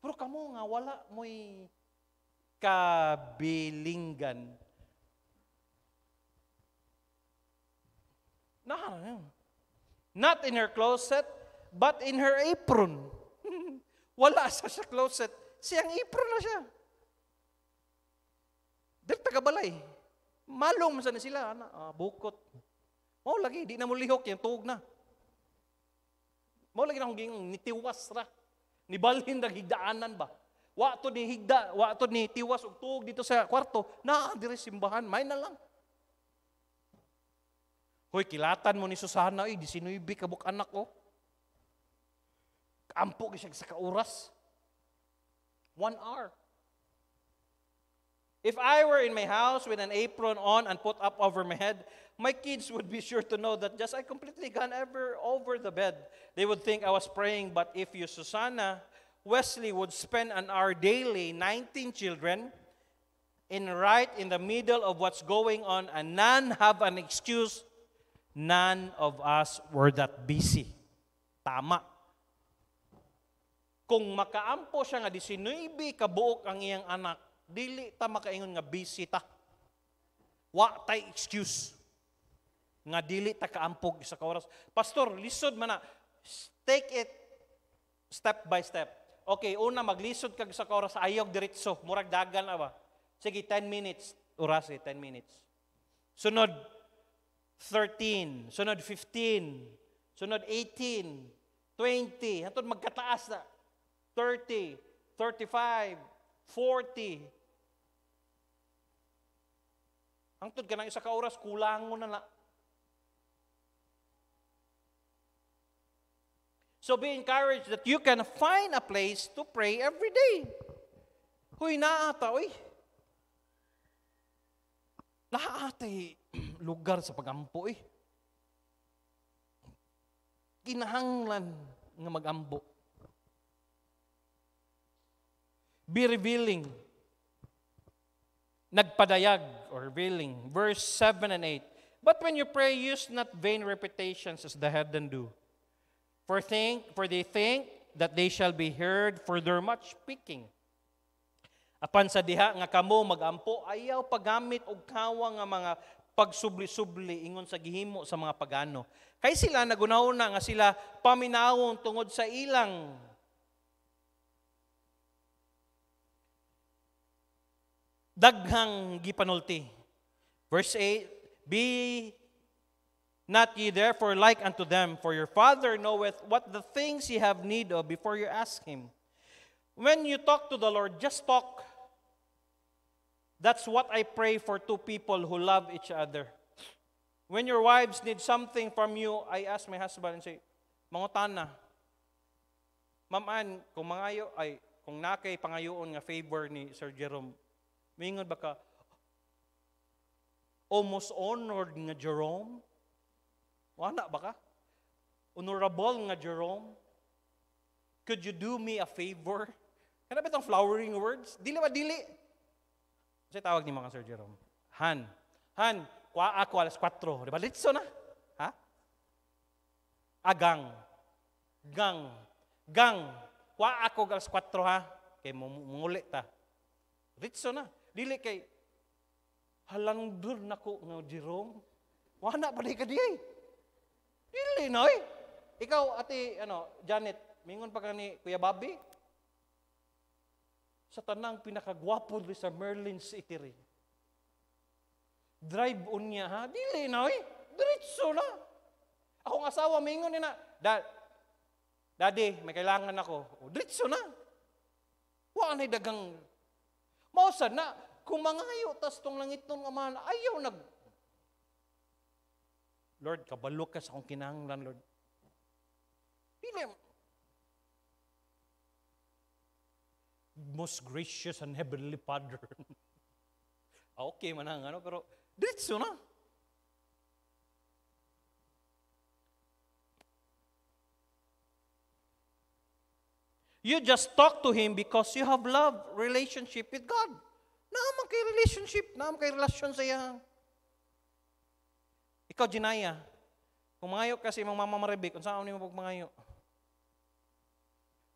Pero kamo nga, wala mo'y kabilingan. Not in her closet, but in her apron. Wala sa closet. Siyang apron na siya. Dahil tagabalay. Malong man sana sila. Bukot. Mau lagi, di na mo lihok yung tuog na. Mau lagi na kong nitiwas ra. Nibalhin na higdaanan ba? Wato ni higda, wato ni tiwas og tuog dito sa kwarto. Dire simbahan, may na lang. Hoy, kilatan mo ni Susana, 19 kabuk anak ko. Kaampo siya sa kauras. 1 hour. If I were in my house with an apron on and put up over my head, my kids would be sure to know that just I completely gone over the bed. They would think I was praying, but if you, Susanna, Wesley would spend an hour daily, 19 children, right in the middle of what's going on, and none have an excuse, none of us were that busy. Tama. Kung makaampo siya nga 19 kabuok ang iyang anak, dili ta makaingon nga busy ta. Wa tay excuse nga dili ta kaampog sa oras. Pastor, lisod man na. Take it step by step. Okay, una maglisod kag sa oras, ayog diretso, murag dagan ba? Sige, 10 minutes. Oras 10 minutes. Sunod 13, sunod 15, sunod 18, 20, hantod magkataas na. 30, 35, 40. Hangtod ka ng isa ka oras, kulang mo na. So be encouraged that you can find a place to pray every day. Huy, naata, naatay lugar sa pagampo, Kinahanglan nga magambo. Be revealing. Nagpadayag or revealing. Verse 7 and 8. But when you pray, use not vain repetitions as the heathen do. For they think that they shall be heard for their much speaking. Apan sa diha nga kamo magampo, ayaw paggamit og kawa nga mga pagsubli-subli ingon sa gihimo sa mga pagano. Kay sila nagunahuna nga sila paminawon tungod sa ilang daghang gipanulti. Verse 8, be not ye therefore like unto them, for your Father knoweth what the things ye have need of before you ask Him. When you talk to the Lord, just talk. That's what I pray for two people who love each other. When your wives need something from you, I ask my husband and say, mangutana, Ma'am Ann, kung nakay pangayoon nga favor ni Sir Jerome, mingon ba ka, almost honored nga Jerome? Wala ba ka? Honorable nga Jerome? Could you do me a favor? Kaya ba itong flowering words? Dili ba dili? Kasi tawag ni mga Sir Jerome. Han, kuha ako alas 4. Di ba? Litso na. Ha? Gang. Kuha ako alas 4 ha. Kaya munguli ta. Litso na. Dili kay halangdur na ko nga Jerome. Wala pa di ka di ay. Dili na ay. Ikaw, ate, Janet, mingon pa ka ni Kuya Bobby? Sa tanang pinakagwapo sa Merlin's Eatery. Drive on niya, ha? Dili na, eh. Diretso na. Akong asawa, mingon niya na, Daddy, may kailangan ako. O, diretso na. Wala na'y dagang. Mausad na, kung mangayo, tas tong langit nung amahan, ayaw Lord, kabalo ka sa akong kinahanglan, Lord. Dili. Most gracious and heavenly Father. Okay man ang pero diretso na. You just talk to Him because you have love, relationship with God. Naman kay relationship, naman kay relasyon sa iya. Ikaw, Jinaya, kung mangayo kasi mong Mama Maribik, kung saan ni mo pag mangayo?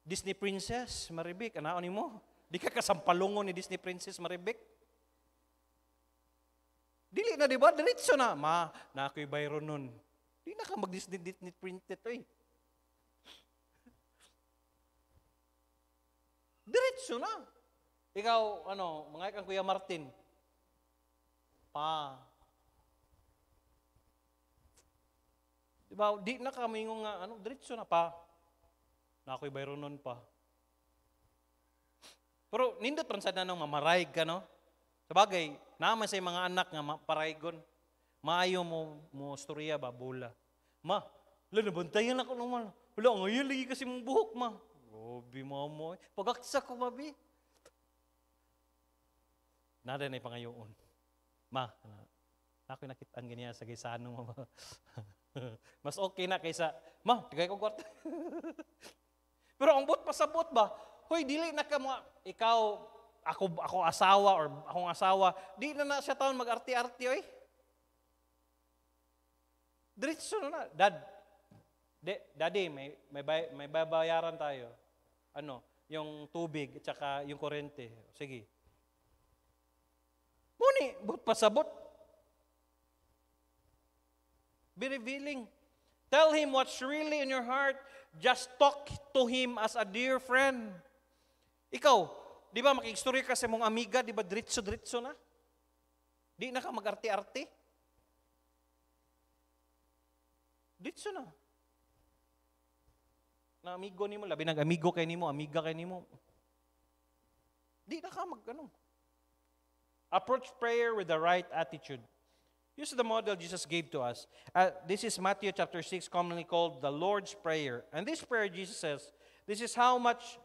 Disney Princess Maribik, anaon ni mo? Di ka kasampalungon ni Disney Princess Maribik? Dili na, di ba? Diretso na. Ma, na ako'y bayro nun. Di na ka mag-Disney printed eh. Diretso na. Ikaw, mga kang Kuya Martin. Pa. Di ba? Di na kami yung diretso na pa. Na ako'y bayro nun pa. Pero nindot ron sa nanong mamaraig ka, no? Sabagay, naman sa mga anak nga paraygon. Maayo mo storya ba, bula. Ma, nabantayan ako naman. Wala, ngayon lagi kasi mong buhok, ma. Gobi mo. Pagaksa ko, mabi. Nada na ipangayoon. Ma, ako'y nakitaan ganyan sa gaysano mo. Mas okay na kaysa, ma, tigay ko kwarta. Pero ang but pasabot ba? Hoy, dili na ka mga, ikaw, ako asawa or akong asawa, di na siya taon mag-arti-arti, oy. Diretso na. Daddy, may babayaran tayo. Yung tubig at saka yung kuryente. Sige. Muni, but pasabot. Be revealing. Tell Him what's really in your heart. Just talk to Him as a dear friend. Ikaw, di ba makikistorya ka sa mong amiga, di ba diretso na? Di na ka mag-arti-arti? Diretso na. Na amigo ni mo, labi nag-amigo kay ni mo, amiga kay ni mo. Di na ka Approach prayer with the right attitude. This is the model Jesus gave to us. This is Matthew chapter 6, commonly called the Lord's Prayer. And this prayer, Jesus says, this is how much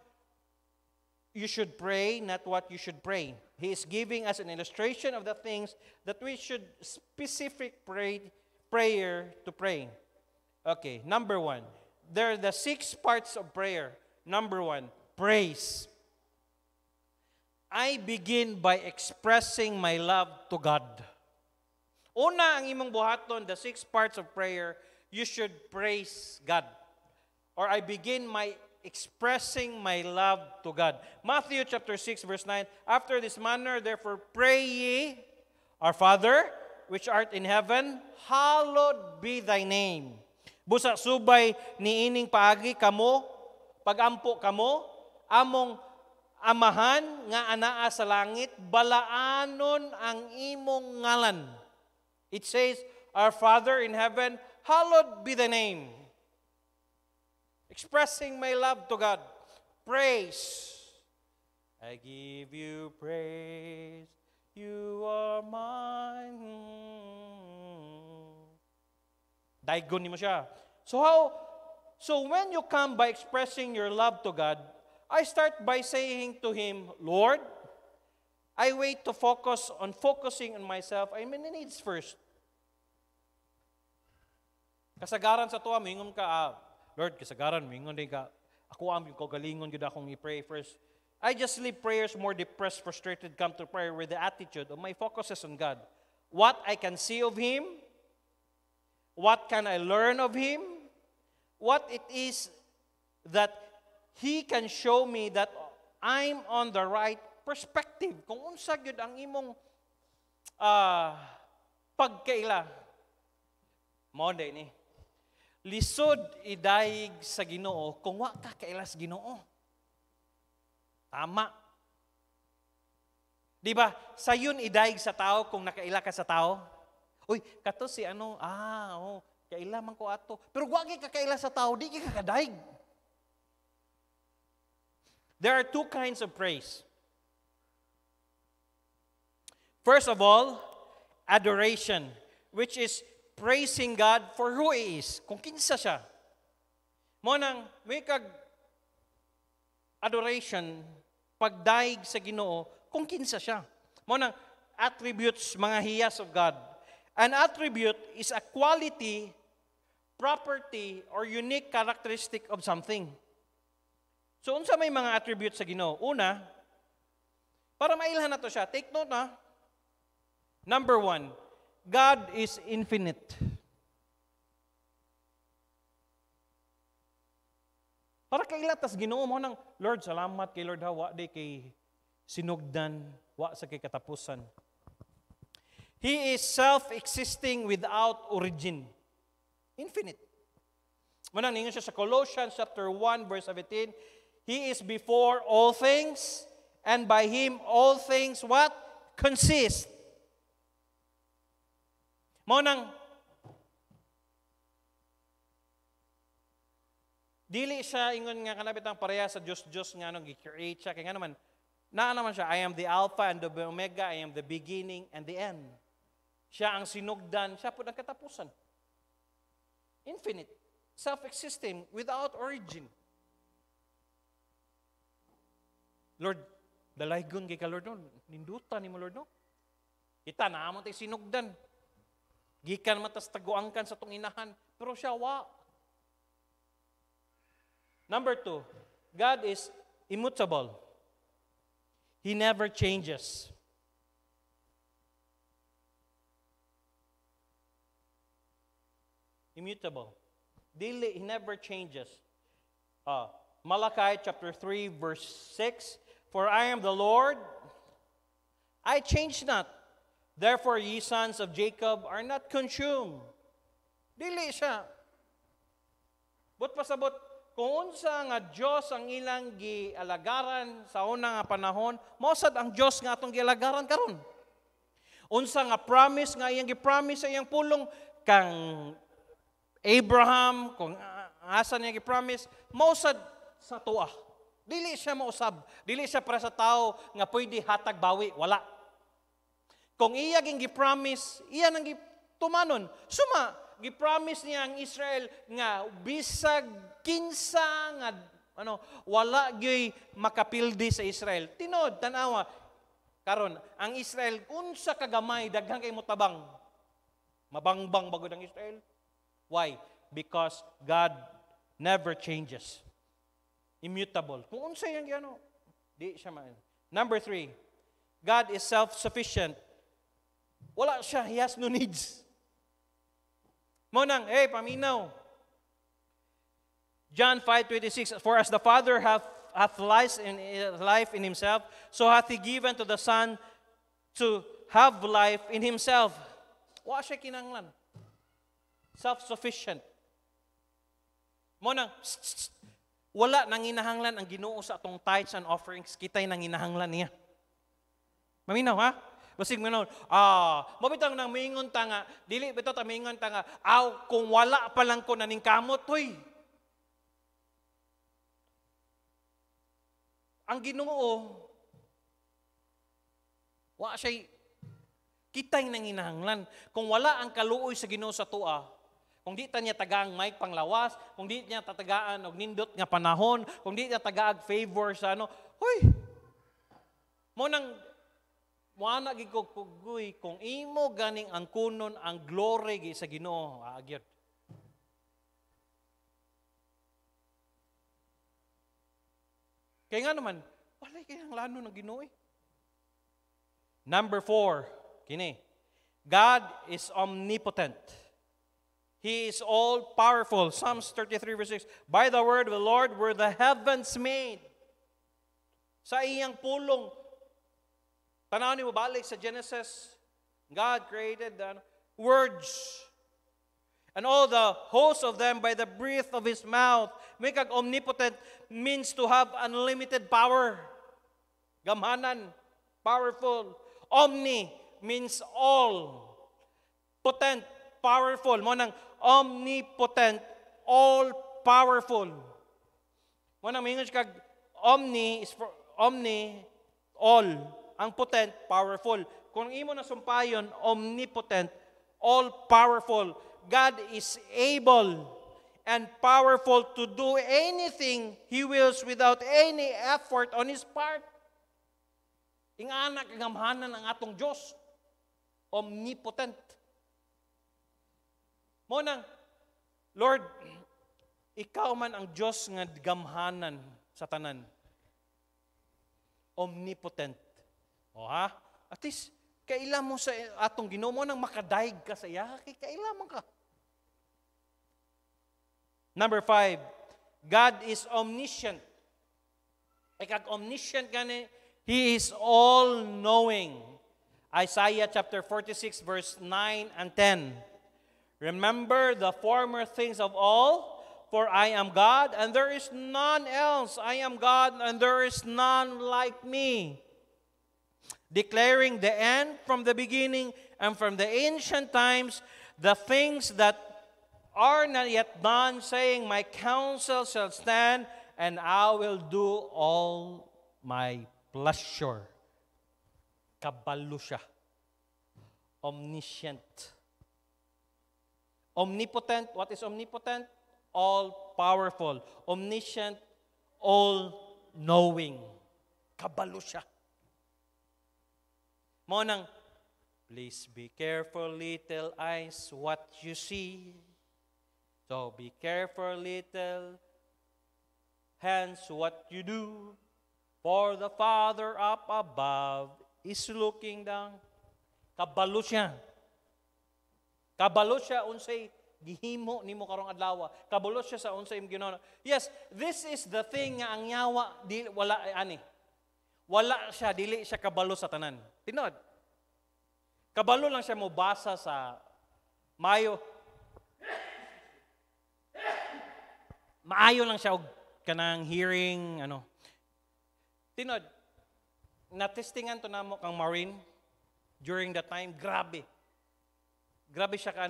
you should pray, not what you should pray. He is giving us an illustration of the things that we should specific prayer to pray. Okay, number 1. There are the 6 parts of prayer. Number 1, praise. I begin by expressing my love to God. Una ang imong buhaton, the 6 parts of prayer, you should praise God. Or I begin my expressing my love to God. Matthew chapter 6 verse 9, after this manner, therefore pray ye, our Father, which art in heaven, hallowed be thy name. Busa subay ni ining paagi kamo, pagampo kamo, among Amahan nga anaa sa langit, balaanon ang imong ngalan. It says, Our Father in heaven, hallowed be the name. Expressing my love to God. Praise. I give you praise. You are mine. Daigon mo siya. So when you come by expressing your love to God, I start by saying to Him, Lord, I wait to focusing on myself. I mean, the needs first. Kasagaran sa tuwa, mingon ka, Lord, kasagaran, mingon din ka, ako ang kagalingon, yun akong i-pray first. I just leave prayers more depressed, frustrated, come to prayer with the attitude of my focus is on God. What I can see of Him, what can I learn of Him, what it is that He can show me that I'm on the right perspective. Kung unsa gyud ang imong pagkaila. Mao ni. Lisod idayig sa Ginoo kung wa ka kaila sa Ginoo. Tama. Di ba? Sayon idayig sa tao kung nakaila ka sa tao. Uy, kato si ano, kaila man ko ato. Pero wa gyud ka kaila sa tao, di gyud ka kadayig. There are two kinds of praise. First of all, adoration, which is praising God for who He is. Kung kinsa siya. Mo nang may kag adoration, pagdaig sa Ginoo, kung kinsa siya. Mo nang attributes, mga hiyas of God. An attribute is a quality, property, or unique characteristic of something. So, unsa may mga attributes sa Ginoo? Una, para mailhan na to siya, take note na. Number 1, God is infinite. Para kailatas Ginoo mo nang, Lord, salamat kay Lord hawa di kay sinugdan, wa sa kay katapusan. He is self-existing without origin. Infinite. Manang ningon siya sa Colossians chapter 1 verse 17, He is before all things, and by Him all things what? Consist. Mao nang dili siya ingon nga kanabit ang pareha sa Diyos nga nang gi-create siya kay nga naman naman siya, I am the Alpha and the Omega, I am the beginning and the end. Siya ang sinugdan, siya po ang katapusan. Infinite, self-existing, without origin. Lord, dalaygon kay ka Lord no, nindutan ni mo Lord no. Kita na amon tay sinugdan. Gikan matas taguangkan sa tong inahan, pero siya wa. Number 2, God is immutable. He never changes. Immutable. He never changes. Malachi chapter 3 verse 6, For I am the Lord, I change not. Therefore ye sons of Jacob are not consumed. Dili siya. But pasabot, kung unsa nga Dios ang ilang gialagaran sa una nga panahon, mausad ang Dios nga atong gialagaran karon. Unsa nga promise nga iyang gipromise sa iyang pulong kang Abraham, kung asa niya gipromise, mausad sa tuwa. Dili siya mausab. Dili siya para sa tao nga pwede hatag bawi. Wala. Kung iya ging gipromise, iya nang gitumanon. Suma, gipromise niya ang Israel nga bisag kinsa nga wala gyud makapildi sa Israel. Tinod tanawa karon ang Israel unsa kagamay daghang kay motabang. Mabangbang bagod ang Israel. Why? Because God never changes. Immutable. Kung unsa yang di siya man. Number 3, God is self-sufficient. Wala siya, He has no needs. Mo nang, paminaw. John 5:26, For as the Father hath life in Himself, so hath He given to the Son to have life in Himself. Wala siya kinanglan. Self-sufficient. Mo nang, Wala nanginahanglan ang Ginoo sa atong tithes and offerings, kita'y nanginahanglan niya. Maminaw ha? Basig maminaw, mabitang nang mingon ta nga, dili bitaw ta mingon ta nga, kung wala pa lang ko naningkamot, hoy. Ang Ginoo, wa siya, kita'y nanginahanglan. Kung wala ang kaluoy sa Ginoo sa tua, kung di ta niya tagaang mic panglawas, kung di niya tatagaan og nindot nga panahon, kung di niya tagaag favor sa hoy, mo nang wala gid ko kugoy kung imo ganing ang kunon ang glory gi sa Ginoo, agyod. Kaya nga naman, walay kayang lano ng Ginoo. Number 4, kini. God is omnipotent. He is all-powerful. Psalms 33 verse 6. By the word of the Lord were the heavens made. Sa iyang pulong, tanaw ni mo balik sa Genesis, God created the words. And all the hosts of them by the breath of His mouth. May kag omnipotent means to have unlimited power. Gamhanan, powerful. Omni means all. Potent, powerful. Mo nang omnipotent, all-powerful. Mo nang mingon kag omni is for omni, all. Ang potent, powerful. Kung imo na sumpayon, omnipotent, all-powerful. God is able and powerful to do anything He wills without any effort on His part. Ingana kagamhanan ang atong Diyos. Omnipotent. Mo nang, Lord, ikaw man ang Diyos nga gamhanan sa tanan. Omnipotent. O ha? At least, kailan mo sa atong Ginoo mo nang makadaig ka sa iya, kailan mo ka. Number 5, God is omniscient. Kag omniscient gani, He is all-knowing. Isaiah chapter 46 verse 9 and 10. Remember the former things of all, for I am God, and there is none else. I am God, and there is none like me. Declaring the end from the beginning, and from the ancient times, the things that are not yet done, saying, my counsel shall stand, and I will do all my pleasure. Kabalo siya. Omniscient. Omnipotent. What is omnipotent? All-powerful. Omniscient. All-knowing. Kabalo siya. Mo nang, please be careful, little eyes, what you see. So be careful, little hands, what you do. For the Father up above is looking down. Kabalo siya. Kabalo siya unsay gihimo nimo karong adlaw. Kabalo siya sa unsay imong Ginoo. Yes, this is the thing nga ang yawa wala ani. Wala siya, dili siya kabalo sa tanan. Tinod. Kabalo lang siya mo basa sa Maayo lang siya og kanang hearing Tinod. Natestingan to namo kang Marine during that time, grabe. Grabe siya ka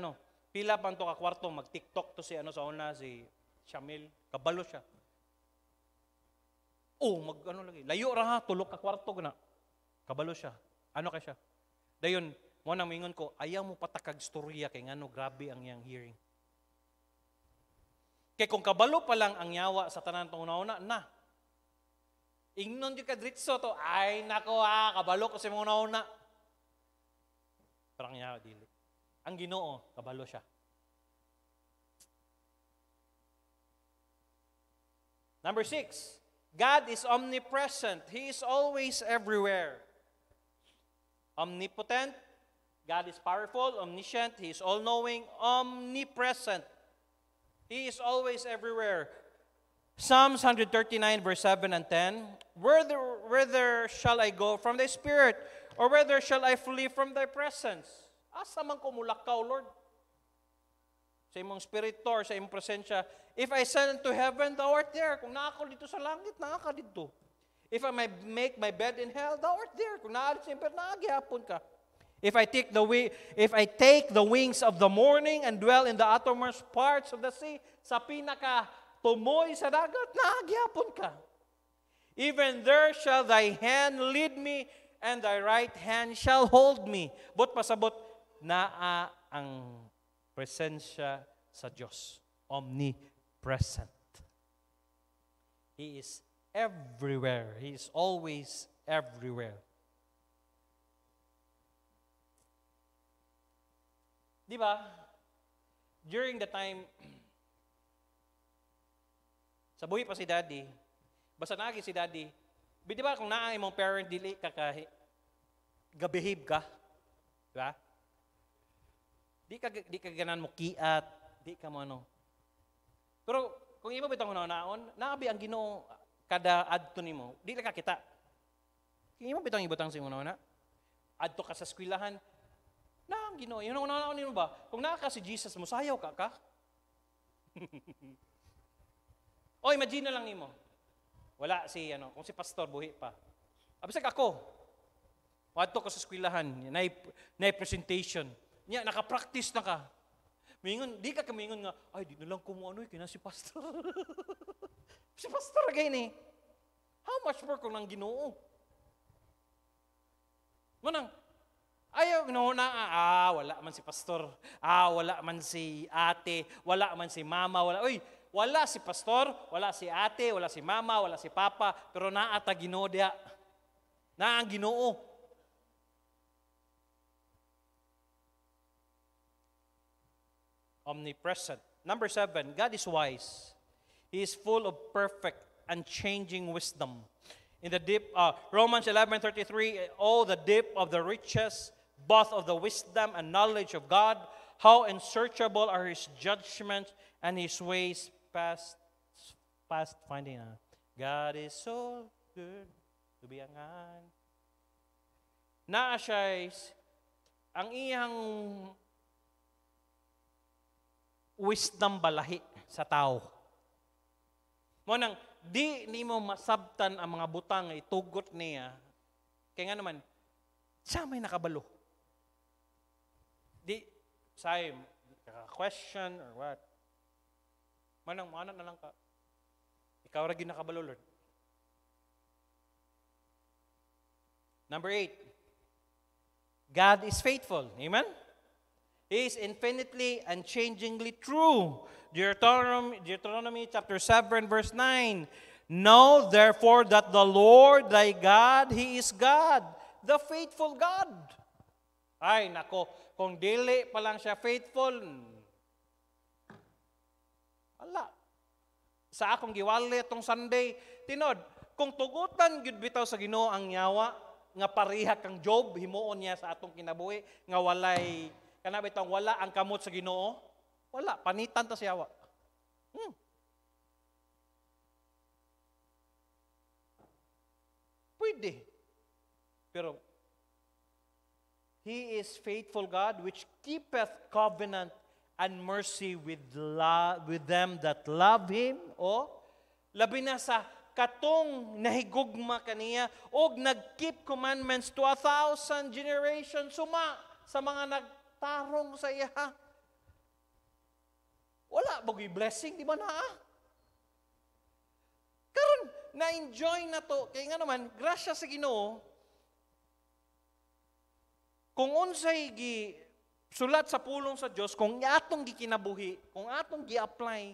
pila pa to ka kwarto mag-TikTok to si sa una si Shamil, kabalo siya. Lagi. Layo ra ha, tulok ka kwarto na. Kabalo siya. Ano ka siya? Dayon, mo nang mingon ko, ayaw mo patakag storya kay ngano grabe ang iyang hearing. Kay kung kabalo pa lang ang yawa sa tanan tong una na. Ingnon di ka dritso to, ay nako kabalo ko sa mga una. Parang yawa dili. Ang Ginoo, kabalo siya. Number 6. God is omnipresent. He is always everywhere. Omnipotent. God is powerful, omniscient. He is all-knowing, omnipresent. He is always everywhere. Psalms 139 verse 7 and 10. Whither shall I go from thy spirit? Or whither shall I flee from thy presence? Asa man ko mulakaw, Lord? sa imong spiritor, sa imong presensya, if I ascend to heaven, thou art there. Kung naa ko dito sa langit, naa ka dito. If I may make my bed in hell, thou art there. Kung naa sa impyerno, naagihapon ka. If I take the wings of the morning and dwell in the uttermost parts of the sea, sa pinaka tumoy sa dagat, naagyapon ka. Even there shall thy hand lead me, and thy right hand shall hold me. But pasabot, naa ang presensya sa Diyos. Omnipresent. He is everywhere. He is always everywhere. Di ba? During the time, sa buhi pa si Daddy, basta nagi si Daddy, di ba kung naa imong parent, dili ka gabehave ka? Di ba? Di ka ganan mo kiat, di ka mo ano. Pero kung imo bitang naon, naabi ang Ginoo kada adto nimo, di ka kita. Kung imo bitang ibutang sa imong na, adto ka sa eskwelahan, na ang Ginoo, yun ang naon nimo ba? Kung naa ka si Jesus mo, sayaw ka? O imagine na lang nimo. Wala si kung si pastor buhi pa. Abisag ako. Adto ko sa eskwelahan, nay presentation. Nya naka-practice na ka. Mingon, di ka kamingon nga, ay di na lang kumuano kina si pastor. Si pastor again eh. How much more kung nang Ginoo? Manang ayaw na wala man si pastor, wala man si ate, wala man si mama, wala si pastor, wala si ate, wala si mama, wala si papa, pero naata Ginoo diha. Na ang Ginoo. Omnipresent. Number 7, God is wise. He is full of perfect, unchanging wisdom. In the deep, Romans 11:33, oh, the deep of the riches, both of the wisdom and knowledge of God, how unsearchable are His judgments and His ways past finding. God is so good to be angan. Naa siya ang iyang wisdom balahi sa tao. Mo nang di nimo masabtan ang mga butang itugot niya. Kaya nga naman, siya may nakabalo. Di, say, question or what. Manang na lang ka. Ikaw ra gyud nakabalo, Lord. Number 8, God is faithful. Amen? He is infinitely, unchangingly true. Deuteronomy chapter 7, verse 9. Know therefore that the Lord thy God, He is God, the faithful God. Ay, nako, kung dili pa lang siya faithful, ala. Sa akong giwali itong Sunday, tinod, kung tugutan gyud bitaw sa Ginoo ang yawa, nga pareha kang Job, himuon niya sa atong kinabuhi, nga walay, kana bitang wala ang kamot sa Ginoo, wala, panitan ta siya. Pwede. Pero, He is faithful God, which keepeth covenant and mercy with them that love Him. O, labi na sa katong nahigugma kaniya, og nag-keep commandments to 1,000 generations, suma sa mga nagtarong sa iya. Wala bagoy blessing, di ba na? Karon na-enjoy na to. Kaya nga naman, grasya sa Ginoo, kung unsay sulat sa pulong sa Dios, kung atong gikinabuhi, kung atong gi-apply,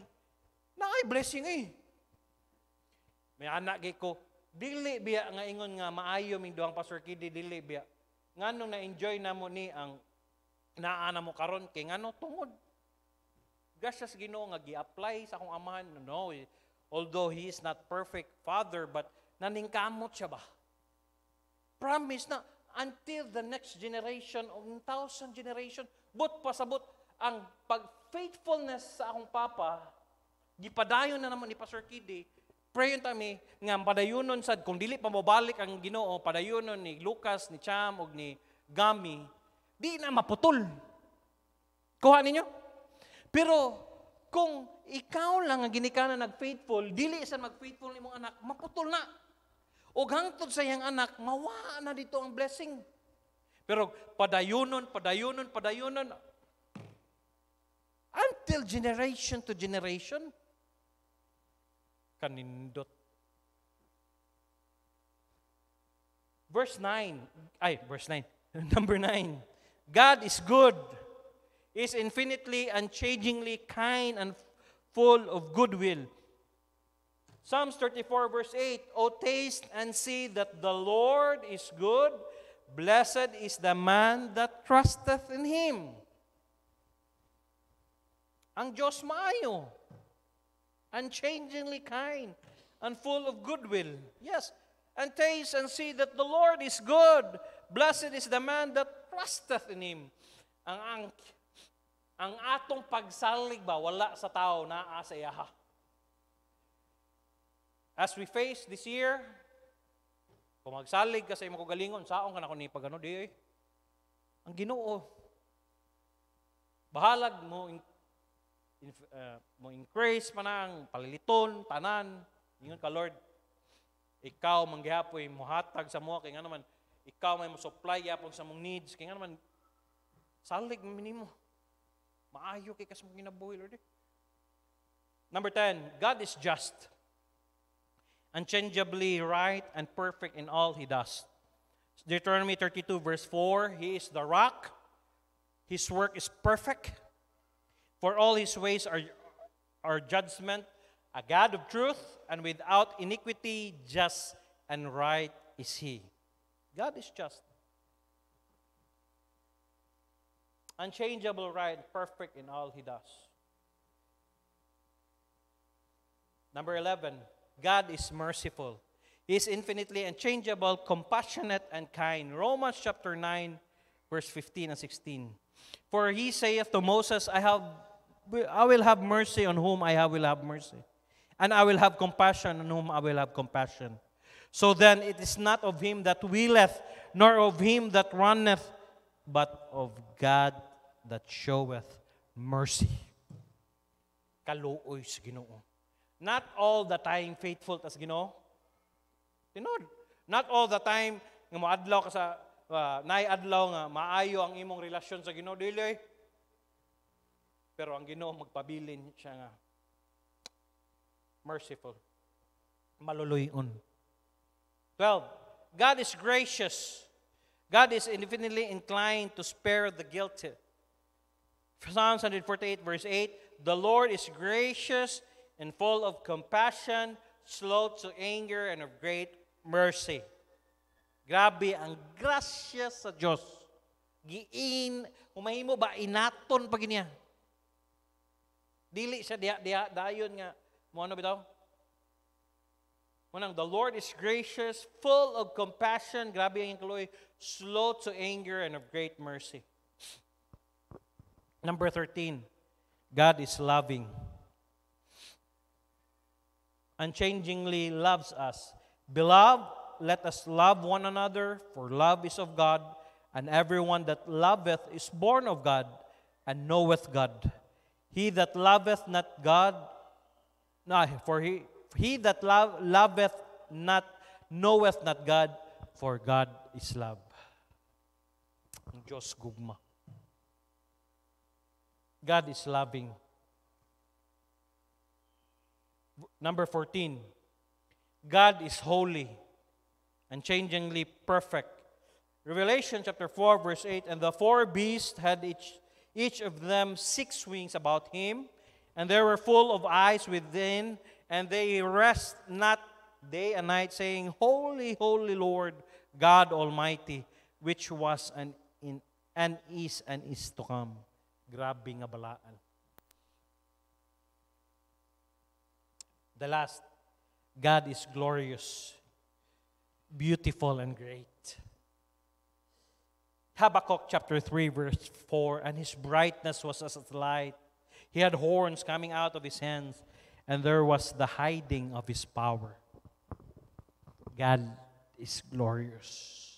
na ay blessing eh. May anak ko, dili biya nga ingon nga maayo ming duang Pastor Kidi, dili biya. Nganong na-enjoy na mo ni ang naana mo karon kay ngano tungod. Gasya sa Ginoo nga gi-apply sa akong amahan. No, although He is not perfect Father, but naningkamot siya ba? Promise na, until the next generation of 1,000 generation, but pasabot ang pag-faithfulness sa akong Papa, gipadayon na naman ni Pastor Kidi, prayon tami nga padayunon sad kung dili pa mobalik ang Ginoo, padayunon ni Lucas, ni Cham ug ni Gami, di na maputol. Kuha ninyo? Pero kung ikaw lang ang ginikanan nag-faithful, dili sa mag-faithful ni mong anak, maputol na. O hangtod sa iyang anak, mawa na dito ang blessing. Pero padayonon, until generation to generation, kanindot. Verse 9. Number 9. God is good. He is infinitely, unchangingly kind and full of goodwill. Psalms 34 verse 8. O taste and see that the Lord is good. Blessed is the man that trusteth in Him. Ang Diyos maayo. Unchangingly kind and full of goodwill. Yes. And taste and see that the Lord is good. Blessed is the man that trusteth in Him. Ang atong pagsalig ba, wala sa tao, naa sa iyaha. As we face this year, kung magsalig ka sa imong kagalingon, saong ka na kung ni pagano, di ang Ginoo. Bahalag mo, mo increase pa ng paliliton, tanan, ingon ka Lord. Ikaw manggihapoy muhatag sa mo kay nga naman ikaw may mo supply yapon sa mong needs kay nga naman salig minimo. Maayo kay kas mong ginabuhi Lord. Number 10, God is just. Unchangeably right and perfect in all He does. Deuteronomy 32 verse 4, He is the rock. His work is perfect. For all His ways are judgment. A God of truth and without iniquity, just and right is He. God is just. Unchangeable, right, perfect in all He does. Number 11, God is merciful. He is infinitely unchangeable, compassionate, and kind. Romans chapter 9, verse 15 and 16. For He saith to Moses, I will have mercy on whom I will have mercy. And I will have compassion on whom I will have compassion. So then it is not of him that willeth, nor of him that runneth, but of God that showeth mercy. Kaluoy sa Ginoo. Not all the time faithful tas Ginoo. Tinod. Not all the time nga moadlaw ka sa naay-adlaw nga maayo ang imong relasyon sa Ginoo dili. Pero ang Ginoo magpabilin siya nga merciful. Maluluyon. 12. God is gracious. God is infinitely inclined to spare the guilty. Psalms 148 verse 8, the Lord is gracious and full of compassion, slow to anger, and of great mercy. Grabe ang grasya sa Diyos. Humahimo ba inaton pag niya? Dili siya dayon nga mo ano bitaw? Unang, the Lord is gracious, full of compassion, grabe ang kaluoy, slow to anger, and of great mercy. Number 13, God is loving. Unchangingly loves us. Beloved, let us love one another, for love is of God, and everyone that loveth is born of God, and knoweth God. He that loveth not God, he that loveth not knoweth not God, for God is love. Ang Diyos gugma. God is loving. Number 14, God is holy, unchangingly perfect. Revelation chapter 4 verse 8, and the four beasts had each of them 6 wings about him, and they were full of eyes within, and they rest not day and night, saying, Holy, holy Lord, God Almighty, which was and is to come. Grabe nga balaan. The last, God is glorious, beautiful, and great. Habakkuk chapter 3 verse 4, and his brightness was as the light. He had horns coming out of his hands, and there was the hiding of his power. God is glorious.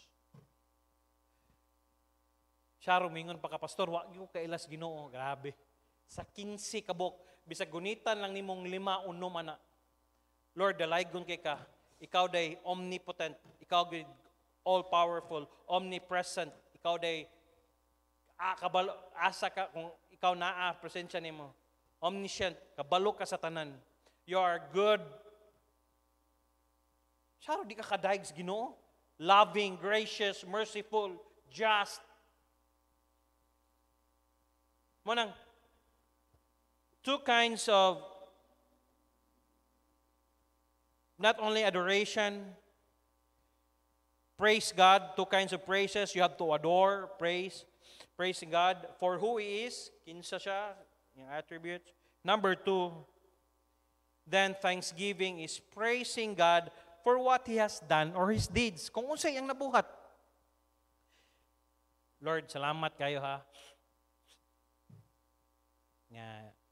Siya rumingon pa ka, Pastor, wag yung kailas Ginoo. Grabe. sa 15 kabok, bisag gunitan lang nimong 5 unom ana. Lord, dalaygon kay ka. Ikaw day omnipotent, ikaw day all-powerful, omnipresent, ikaw day kabalo, asa ka kung ikaw naa, presensya nimo. Omniscient, kabalo ka sa tanan. You are good. Saro di ka kadayeg sa Ginoo? Loving, gracious, merciful, just. Manang, two kinds of not only adoration, praise God, two kinds of praises. You have to adore, praising God for who He is, kinsa siya, yung attributes. Number 2, then thanksgiving is praising God for what He has done or His deeds. Kung unsay ang nabuhat. Lord, salamat kayo ha. Nga,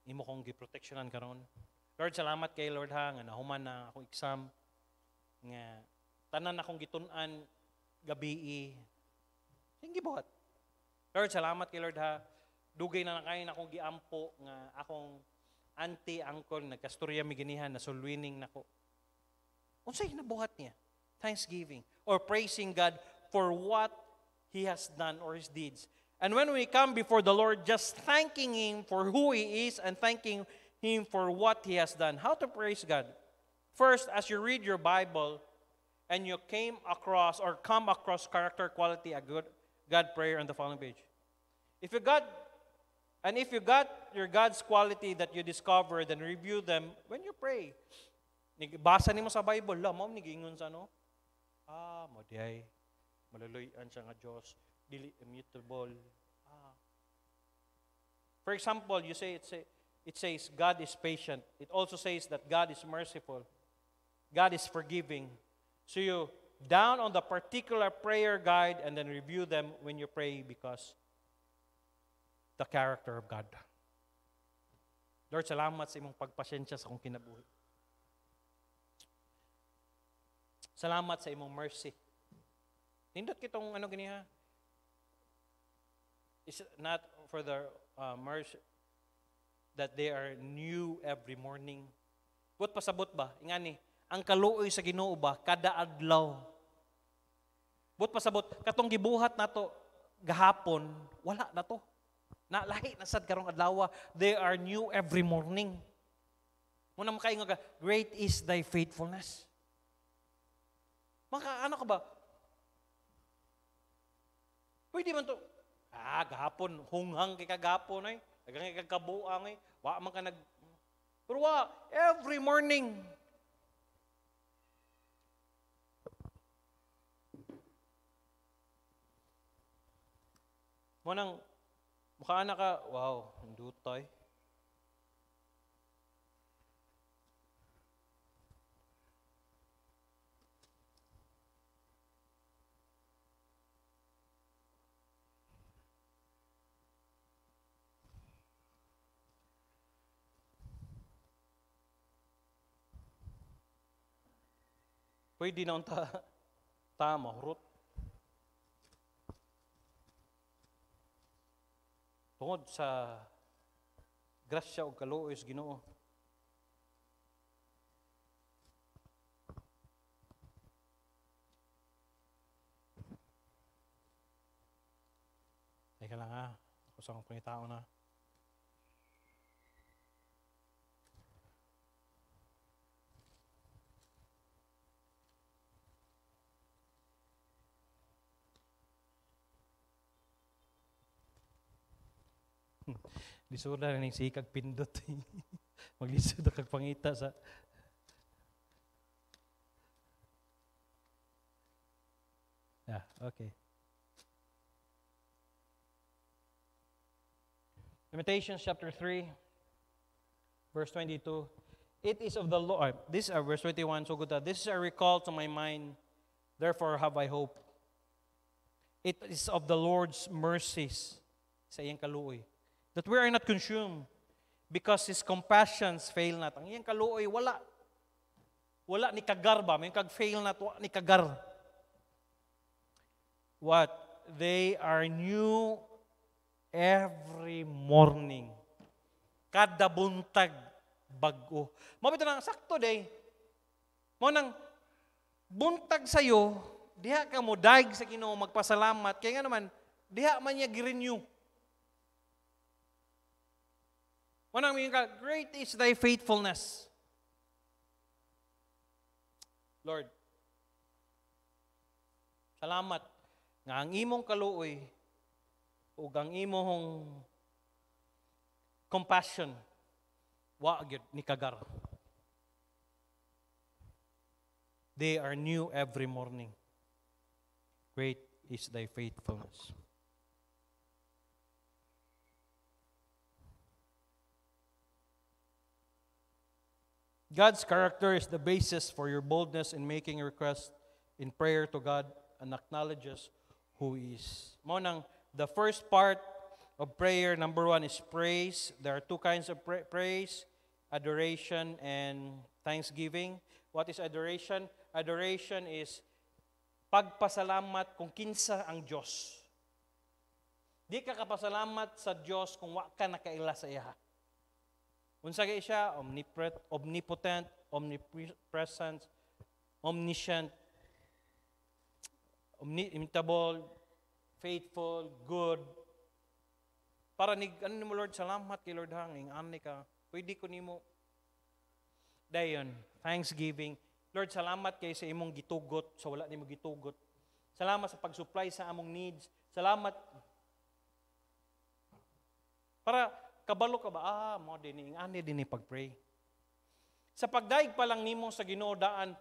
imo kong giproteksyonan karon. Lord, salamat kay Lord ha, nga nahuman na akong exam. Nga, tanan akong gitun-an gabi. Sige buhat. Lord, salamat kay Lord ha. Dugay na kayo na akong giampo nga akong auntie, uncle, nagkastorya mi ginihan na sulwining nako. Unsay nabuhat niya? Thanksgiving or praising God for what He has done or His deeds. And when we come before the Lord, just thanking Him for who He is and thanking Him for what He has done. How to praise God? First, as you read your Bible and you come across character, quality, a good God prayer on the following page. If you got your God's quality that you discovered, then review them when you pray. Basa nimo sa Bible, mao ni giingon sa no? Mo diay maluluyan siya nga Dios, dili immutable. For example, it says God is patient. It also says that God is merciful. God is forgiving. So you down on the particular prayer guide and then review them when you pray because the character of God. Lord, salamat sa imong pagpasyensya sa akong kinabuhi. Salamat sa imong mercy. Nindot kitong ganiha. It's not for the mercy that they are new every morning. But pasabot ba? Ingani, ang kaluoy sa Ginoo ba kada adlaw. But pasabot katong gibuhat nato gahapon, wala na to. Lahi na sad karong adlaw, they are new every morning. Muna makaingon ka, great is thy faithfulness. Ano ka ba? Pwede man to. Gahapon, hunghang kay kagapon ay. Dagang kay kagkabuang ay. Wa man ka nag... Pero every morning. Munang, mukha na ka, wow, hindutay. Pwede na ta mahurot. Tungod sa grasya o kaluoy sa Ginoo. Teka lang ha. Ako sa akong pangitao na. Lisod na rin si kag pindot. Maglisod na kag pangita sa... Okay. Lamentations chapter 3, verse 22. It is of the Lord. This is verse 21. So good. This is a recall to my mind. Therefore have I hope. It is of the Lord's mercies sa iyang kaluoy, that we are not consumed because His compassions fail not. Ang iyang kaluoy, wala ni kagar ba? May kag-fail not, wala ni kagar. What? They are new every morning. Kada buntag bag-o. Mo bitaw nang sakto day. Mo nang buntag sayo, diha ka mo daig sa Ginoo magpasalamat kay nga naman diha man niya gi-renew. Mo nang mingon ka, great is thy faithfulness. Lord, salamat nga ang imong kaluoy ug ang imong compassion wa gyud ni kagar. They are new every morning. Great is thy faithfulness. God's character is the basis for your boldness in making a request in prayer to God and acknowledges who He is. Mo nang the first part of prayer, number 1 is praise. There are two kinds of praise, adoration and thanksgiving. What is adoration? Adoration is pagpasalamat kung kinsa ang Diyos. Di ka kapasalamat sa Diyos kung wa ka nakaila sa iya. Unsa kay siya? Omnipotent, omnipresent, omniscient, immutable, faithful, good. Para ano mo Lord, salamat kay Lord hanging, ani ka. Pwede ko nimo. Dayon, thanksgiving. Lord, salamat kay sa imong gitugot, sa wala nimo gitugot. Salamat sa pag-supply sa among needs. Salamat. Para kabalo ka ba? Mo din ani din pag-pray. Sa pagdaig pa lang nimo sa Ginoo daan,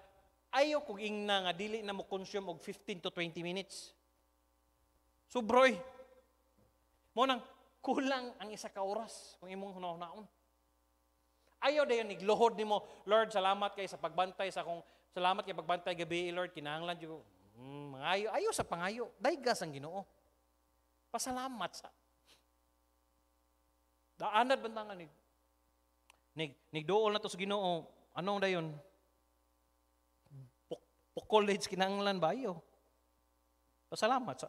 ayo kog ingna nga dili na mo consume og 15 to 20 minutes. Subroy. Mo nang kulang ang isa ka oras kung imong hunahon. Ayaw dayon igluhod nimo, Lord, salamat kay sa pagbantay sa akong salamat kay pagbantay gabi, Lord, kinahanglan jud mangayo, ayo sa pangayo, daygas ang Ginoo. Pasalamat sa daanad bantangan nigduol na to sa Ginoo. Anong dayon? College kinahanglan ba ayo? Pasalamat sa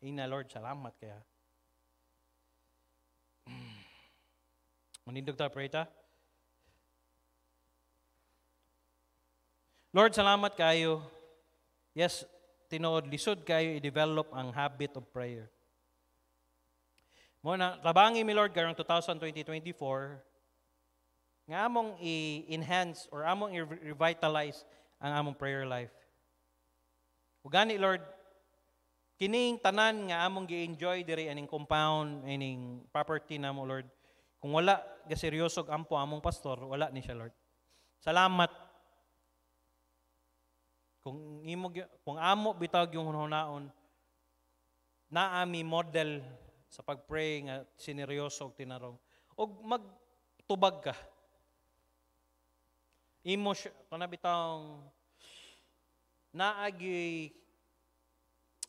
ina Lord, salamat kaya. Manindog ta pray ta. Lord, salamat kayo. Yes, tinuod lisod kayo i-develop ang habit of prayer. Mo na tabangi mi Lord karong 2024 nga among i-enhance or among i-revitalize ang among prayer life. Ug gani Lord, kining tanan nga among gi-enjoy diri aning compound, aning property namo Lord. Kung wala ga seryosog ampo among pastor, wala ni siya Lord. Salamat. Kung amo bitag yung hunaon, naami model sa pag-pray nga sineryoso og tinarong. Og magtubag ka. Imo kana bitang naagi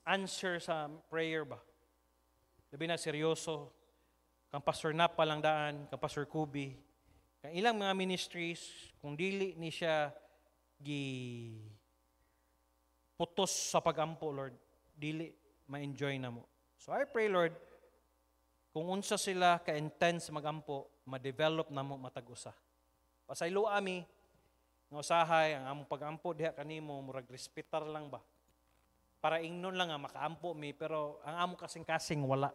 answer sa prayer ba? Labi na seryoso. Kang Pastor Nap palang daan, kang Pastor Kubi. Kang ilang mga ministries, kung dili ni siya putos sa pagampo, Lord, dili ma-enjoy na mo. So I pray, Lord, kung unsa sila ka-intense magampo, ma-develop na mo matag-usa. Pasaylo ami, nga usahay, ang among pagampo, diha kanimo, murag respetar lang ba? Para ingnon lang nga makaampo mi, pero ang among kasing-kasing wala.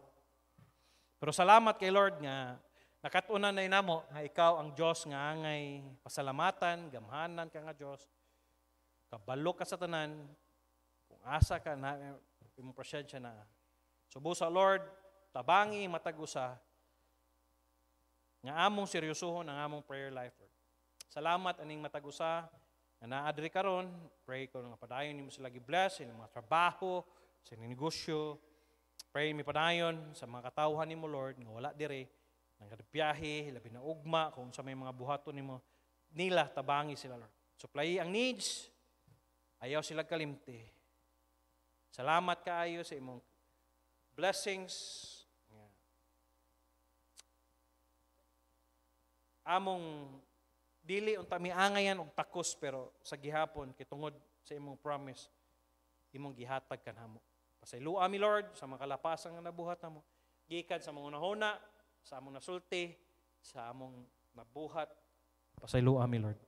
Pero salamat kay Lord nga, nakatunan na namo nga ikaw ang Diyos nga angay pasalamatan, gamhanan ka nga Diyos, kabalo ka sa tanan, kung asa ka na, imong presensya na. Subo sa Lord, tabangi, matag-usa, nga among seryosohon ang among prayer life. Salamat aning matag-usa, nga naadri karon, pray ko nga padayon nimo sila gi-bless, sa mga trabaho, sa negosyo. Pray mi padayon sa mga katawhan nimo Lord, nga wala dire, nang biyahe, labi na ugma, kung sa may mga buhaton nimo, nila tabangi sila Lord. Supply ang needs, ayaw sila kalimti. Salamat kaayo sa imong blessings. Among dili unta miangayan og takos pero sa gihapon kitungod sa imong promise imong gihatag kanamo. Pasayloa mi Lord sa mga kalapasan nga nabuhat namo. Gikan sa mga unahuna, sa among nasulti, sa among nabuhat. Pasayloa mi Lord.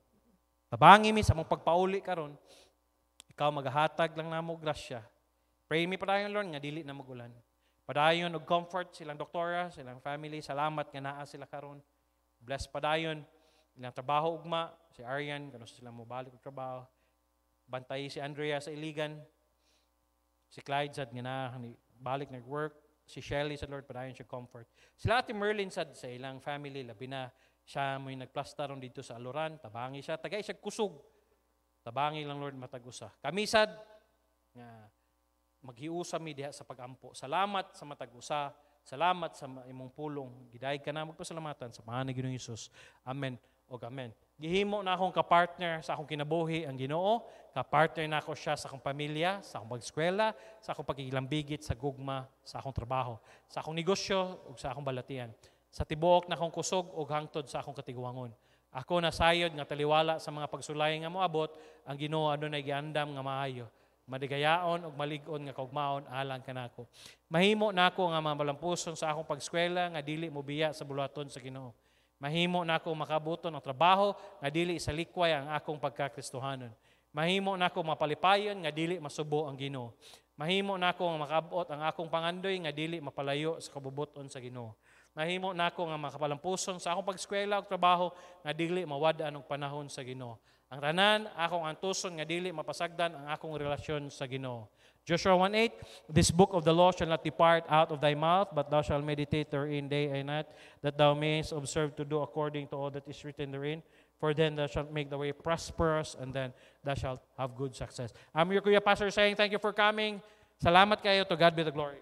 Tabangi mi sa among pagpauli karon. Ikaw maghatag lang namo grasya. Pray mi padayon Lord nga dili na magulan. Padayon og comfort silang doktora, silang family. Salamat nga naa sila karon. Bless padayon ilang trabaho ugma, si Arian kano sila mo balik og trabaho. Bantay si Andrea sa Iligan. Si Clyde sad nga na balik nag-work. Si Shelly sa Lord padayon siya comfort. Sila Ate Merlin sad sa ilang family labi na siya mo'y nagplastaron dito sa Aluran, tabangi siya, tagay siya kusog. Tabangi lang Lord matag-usa. Kami sad nga maghiusa mi diha sa pagampo. Salamat sa matag-usa. Salamat sa imong pulong. Gidayeg ka na magpasalamatan sa pangalan ni Ginoong Hesus. Amen o amen. Gihimo na akong kapartner sa akong kinabuhi ang Ginoo. Kapartner na ako siya sa akong pamilya, sa akong pag-eskwela, sa akong pagkikilambigit, sa gugma, sa akong trabaho, sa akong negosyo ug sa akong balatian. Sa tibuok na akong kusog ug hangtod sa akong katiguangon. Ako nasayod nga taliwala sa mga pagsulay nga moabot, ang Ginoo adunay giandam nga maayo. Madigayaon ug malig-on nga kaugmaon alang kanako. Mahimo nako nga mabalampuson sa akong pag-eskwela nga dili mobiya sa bulaton sa Ginoo. Mahimo nako makabuton ang trabaho nga dili sa likway ang akong pagkakristohanon. Mahimo nako mapalipayon nga dili masubo ang Ginoo. Mahimo nako nga makabot ang akong pangandoy nga dili mapalayo sa kabubuton sa Ginoo. Mahimo nako nga makapalampuson sa akong pag-eskwela ug trabaho nga dili mawad-an og panahon sa Ginoo. Ang tanan akong antuson nga dili mapasagdan ang akong relasyon sa Ginoo. Joshua 1:8, this book of the law shall not depart out of thy mouth, but thou shalt meditate therein day and night, that thou mayest observe to do according to all that is written therein. For then thou shalt make the way prosperous, and then thou shalt have good success. I'm your Kuya Pastor saying thank you for coming. Salamat kayo. To God be the glory.